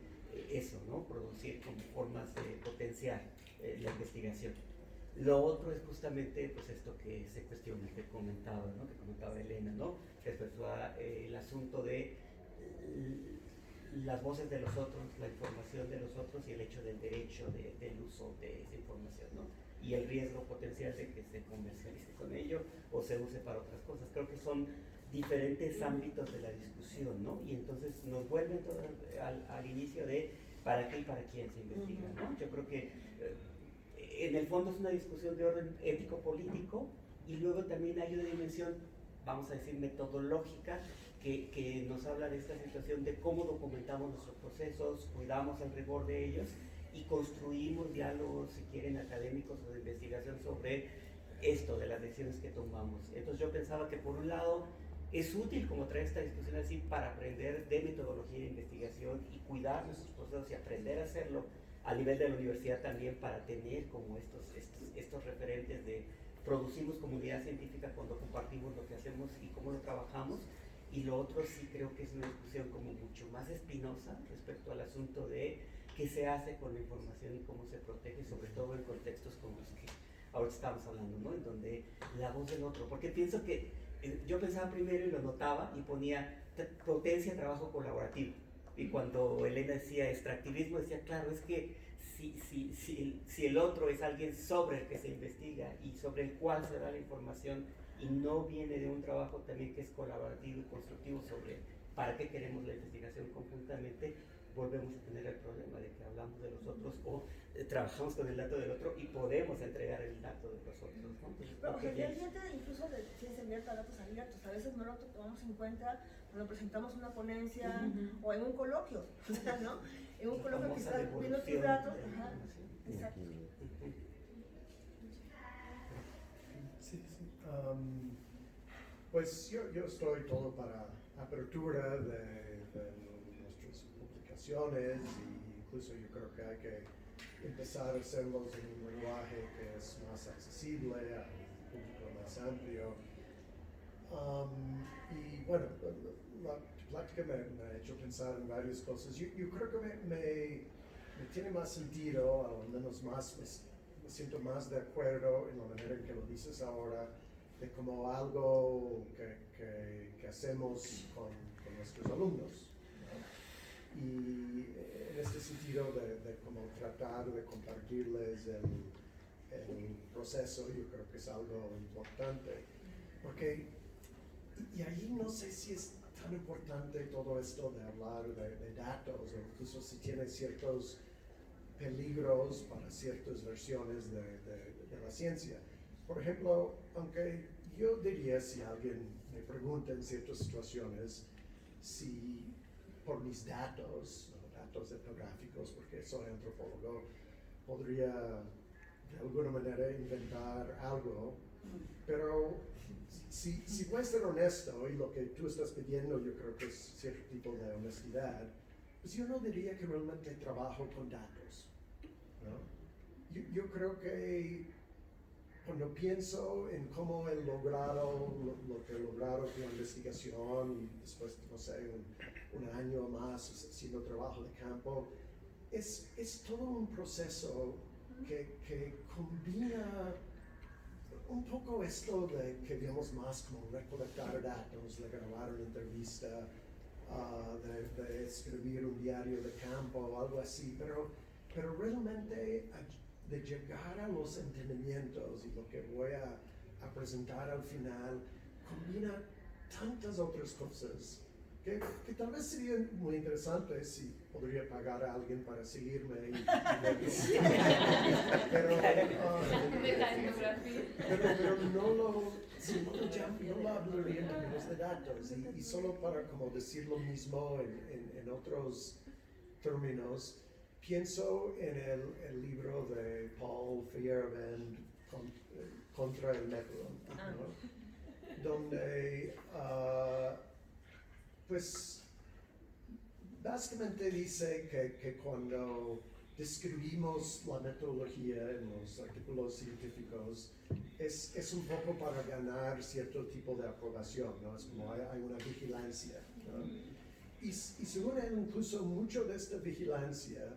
eso, ¿no? Producir como formas de potenciar la investigación. Lo otro es justamente pues esto que se cuestiona, que comentaba, ¿no? Que comentaba Elena, ¿no? Respecto a el asunto de las voces de los otros, la información de los otros y el hecho del derecho del uso de esa información, ¿no? Y el riesgo potencial de que se comercialice con ello o se use para otras cosas. Creo que son diferentes ámbitos de la discusión, ¿no? Y entonces nos vuelven al inicio de para qué y para quién se investiga, ¿no? Yo creo que en el fondo es una discusión de orden ético-político y luego también hay una dimensión, vamos a decir, metodológica que nos habla de esta situación de cómo documentamos nuestros procesos, cuidamos el rigor de ellos y construimos diálogos, si quieren, académicos o de investigación sobre esto, de las decisiones que tomamos. Entonces yo pensaba que por un lado es útil como traer esta discusión así para aprender de metodología de investigación y cuidar nuestros procesos y aprender a hacerlo a nivel de la universidad también para tener como estos referentes de producimos comunidad científica cuando compartimos lo que hacemos y cómo lo trabajamos. Y lo otro sí creo que es una discusión como mucho más espinosa respecto al asunto de qué se hace con la información y cómo se protege, sobre todo en contextos como los que ahora estamos hablando, ¿no? En donde la voz del otro, porque pienso que yo pensaba primero y lo notaba y ponía potencia trabajo colaborativo. Y cuando Elena decía extractivismo, decía, claro, es que si el otro es alguien sobre el que se investiga y sobre el cual se da la información y no viene de un trabajo también que es colaborativo y constructivo sobre para qué queremos la investigación conjuntamente, volvemos a tener el problema de que hablamos de los otros o trabajamos con el dato del otro y podemos entregar el dato de los otros, ¿no? Entonces, Pero generalmente incluso de ciencia abierta, datos abiertos, a veces no lo tomamos en cuenta cuando presentamos una ponencia o en un coloquio, ¿no? En un coloquio que está viendo tus datos. Ajá, exacto. Sí, sí. Pues yo estoy todo para apertura de nuestras publicaciones e incluso yo creo que hay que empezar a hacerlos en un lenguaje que es más accesible a un público más amplio. Y bueno, la plática me ha hecho pensar en varias cosas. Yo creo que me tiene más sentido, al menos más, me siento más de acuerdo en la manera en que lo dices ahora, de como algo que hacemos con nuestros alumnos, ¿no? Y en este sentido de como tratar de compartirles el proceso, yo creo que es algo importante, porque y ahí no sé si es tan importante todo esto de hablar de datos, o incluso si tiene ciertos peligros para ciertas versiones de la ciencia. Por ejemplo, aunque yo diría, si alguien me pregunta en ciertas situaciones, si por mis datos, ¿no? Datos etnográficos, porque soy antropólogo, podría de alguna manera inventar algo, pero si voy a ser honesto, y lo que tú estás pidiendo yo creo que es cierto tipo de honestidad, pues yo no diría que realmente trabajo con datos, ¿no? Yo creo que cuando pienso en cómo he logrado lo que he logrado con la investigación y después, no sé, un año más haciendo trabajo de campo, es todo un proceso que combina un poco esto de que vemos más como recolectar datos, de grabar una entrevista, de escribir un diario de campo o algo así, pero realmente de llegar a los entendimientos y lo que voy a presentar al final combina tantas otras cosas que tal vez sería muy interesante si podría pagar a alguien para seguirme pero no lo hablaría en términos de datos y solo para como decir lo mismo en otros términos. pienso en el libro de Paul Feyerabend contra el método, ¿no? Donde pues básicamente dice que cuando describimos la metodología en los artículos científicos es un poco para ganar cierto tipo de aprobación, ¿no? Es como hay una vigilancia, ¿no? Y según él, incluso mucho de esta vigilancia,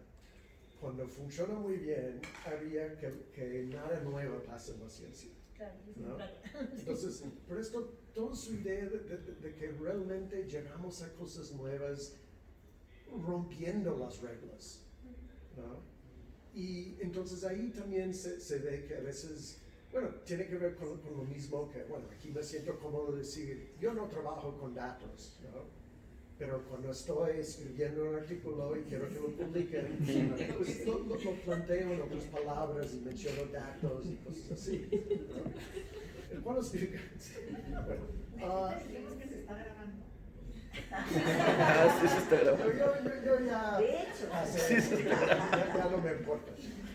cuando funciona muy bien, haría que nada nuevo pase en la ciencia. Claro, ¿No? Entonces, por esto, toda su idea de que realmente llegamos a cosas nuevas rompiendo las reglas, ¿no? Y entonces ahí también se ve que a veces, bueno, tiene que ver con lo mismo que, bueno, aquí me siento cómodo decir, yo no trabajo con datos, ¿no? Pero cuando estoy escribiendo un artículo y quiero que lo publiquen, pues lo planteo en otras palabras y menciono datos y cosas así, ¿no? ¿Cuál es la diferencia? Bueno, que se está grabando. Sí, se está grabando. yo ya, De hecho, sí, ya no me importa.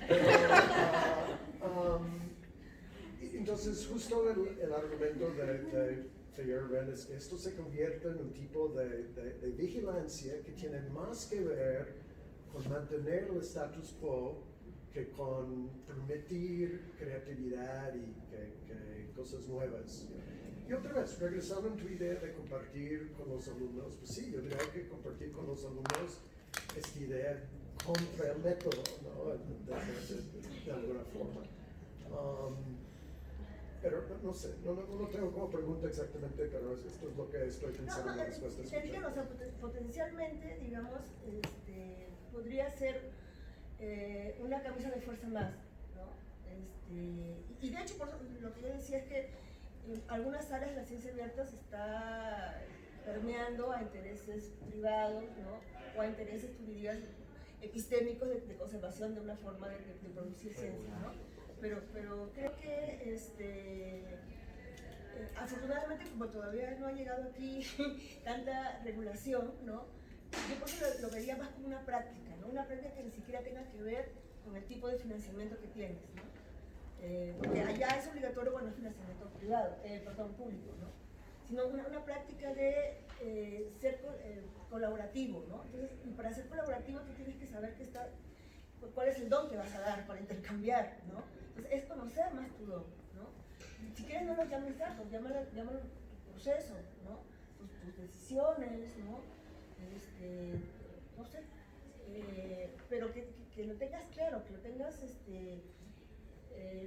Pero, entonces, justo el argumento de Feyerabend es que esto se convierte en un tipo de vigilancia que tiene más que ver con mantener el status quo que con permitir creatividad y que cosas nuevas. Y otra vez, regresando en tu idea de compartir con los alumnos, pues sí, yo creo que compartir con los alumnos esta idea contra el método, ¿no? De alguna forma. Pero no sé, no tengo como pregunta exactamente, pero esto es lo que estoy pensando después de escuchar. O sea, potencialmente, digamos, podría ser una camisa de fuerza más, ¿no? Y de hecho, por lo que yo decía es que en algunas áreas de la ciencia abierta se está permeando a intereses privados, ¿no? O a intereses, tú dirías, epistémicos de conservación de una forma de producir ciencia, ¿no? Pero creo que afortunadamente, como todavía no ha llegado aquí tanta regulación, ¿no? Yo por eso lo vería más como una práctica, ¿no? Una práctica que ni siquiera tenga que ver con el tipo de financiamiento que tienes, ¿no? Porque allá es obligatorio cuando es financiamiento privado, público, ¿no? Sino una práctica de ser colaborativo, ¿no? Entonces, y para ser colaborativo tú tienes que saber cuál es el don que vas a dar para intercambiar, ¿no? Entonces, es conocer más tu don, ¿no? Si quieres no los llames datos, llámalo tu proceso, ¿no? Tus decisiones, ¿no? No sé, pero que lo tengas claro, que lo tengas,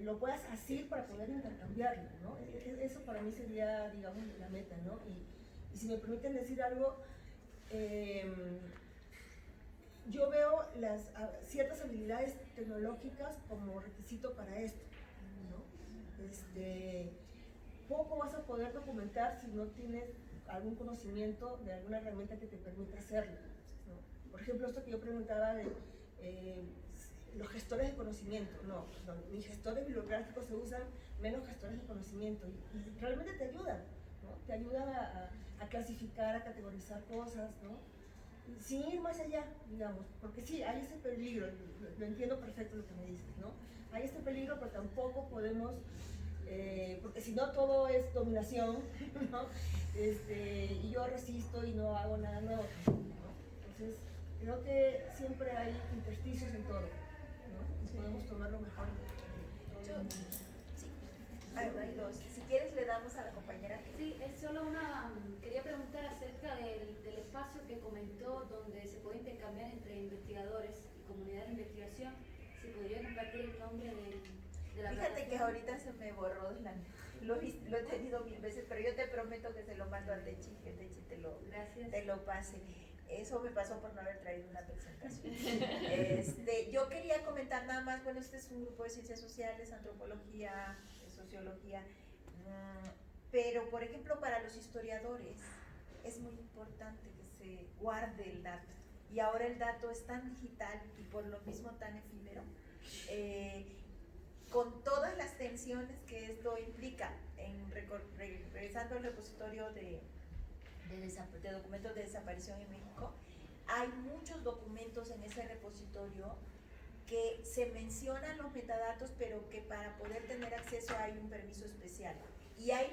lo puedas asir para poder intercambiarlo, ¿no? Eso para mí sería, digamos, la meta, ¿no? Y si me permiten decir algo, yo veo ciertas habilidades tecnológicas como requisito para esto, ¿no? Poco vas a poder documentar si no tienes algún conocimiento de alguna herramienta que te permita hacerlo, ¿no? Por ejemplo, esto que yo preguntaba de los gestores de conocimiento, no, ni gestores bibliográficos se usan, menos gestores de conocimiento, y realmente te ayudan, ¿no? Te ayuda a clasificar, a categorizar cosas, ¿no? Sin ir más allá, digamos, porque sí, hay ese peligro, lo entiendo perfecto lo que me dices, ¿no? Hay este peligro, pero tampoco podemos, porque si no todo es dominación, ¿no? Y yo resisto y no hago nada nuevo, ¿no? Entonces, creo que siempre hay intersticios en todo, ¿no? Y podemos tomarlo mejor. Sí, hay dos. Si quieres le damos a la compañera. Sí, es solo quería preguntar acerca del espacio que comentó donde se puede intercambiar entre investigadores y comunidad de investigación. Si podría compartir el nombre de la Fíjate que plataforma. ahorita se me borró lo he tenido 1000 veces, pero yo te prometo que se lo mando al Techi, que el Techi Gracias. te lo pase. Eso me pasó por no haber traído una presentación. Yo quería comentar nada más, bueno, este es un grupo de ciencias sociales, antropología, sociología, pero por ejemplo para los historiadores es muy importante que se guarde el dato, y ahora el dato es tan digital y por lo mismo tan efímero, con todas las tensiones que esto implica, regresando al repositorio de documentos de desaparición en México, hay muchos documentos en ese repositorio que se mencionan los metadatos, pero que para poder tener acceso hay un permiso especial. Y hay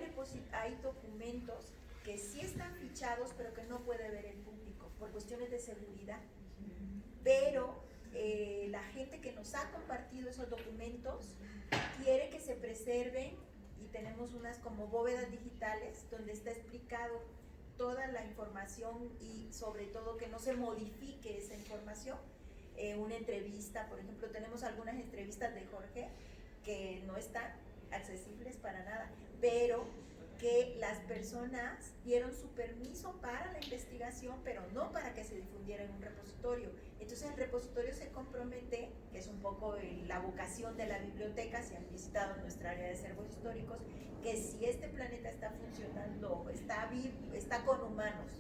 documentos que sí están fichados, pero que no puede ver el público por cuestiones de seguridad. Pero la gente que nos ha compartido esos documentos quiere que se preserven, y tenemos unas como bóvedas digitales donde está explicado toda la información y sobre todo que no se modifique esa información. Una entrevista, por ejemplo, tenemos algunas entrevistas de Jorge que no están accesibles para nada, pero que las personas dieron su permiso para la investigación, pero no para que se difundiera en un repositorio. Entonces el repositorio se compromete, que es un poco la vocación de la biblioteca, si han visitado nuestra área de acervos históricos, que si este planeta está funcionando, está vivo, está con humanos,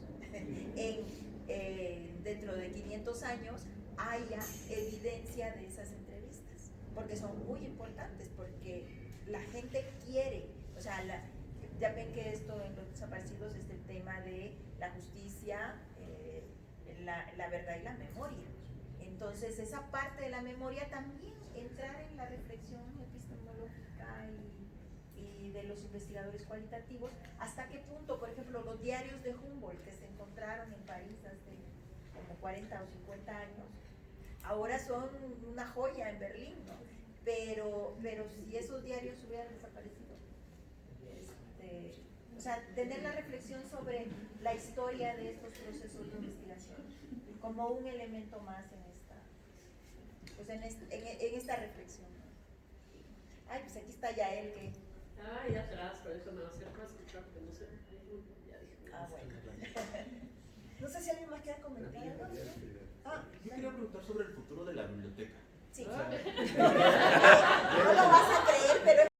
dentro de 500 años, haya evidencia de esas entrevistas, porque son muy importantes, porque la gente quiere, o sea, ya ven que esto en los desaparecidos es el tema de la justicia, la verdad y la memoria. Entonces esa parte de la memoria también entrar en la reflexión epistemológica y de los investigadores cualitativos, hasta qué punto, por ejemplo, los diarios de Humboldt que se encontraron en París hace como 40 o 50 años, ahora son una joya en Berlín, ¿no? Pero si esos diarios hubieran desaparecido, o sea, tener la reflexión sobre la historia de estos procesos de investigación como un elemento más en esta reflexión. Ay, pues aquí está Yael que... Ay, atrás, por eso me acerco a escuchar porque no sé. Ya dije. Ah, bueno. No sé si alguien más quiere comentar algo. Ah, Yo quería preguntar sobre el futuro de la biblioteca. Sí. O sea, No lo vas a creer, pero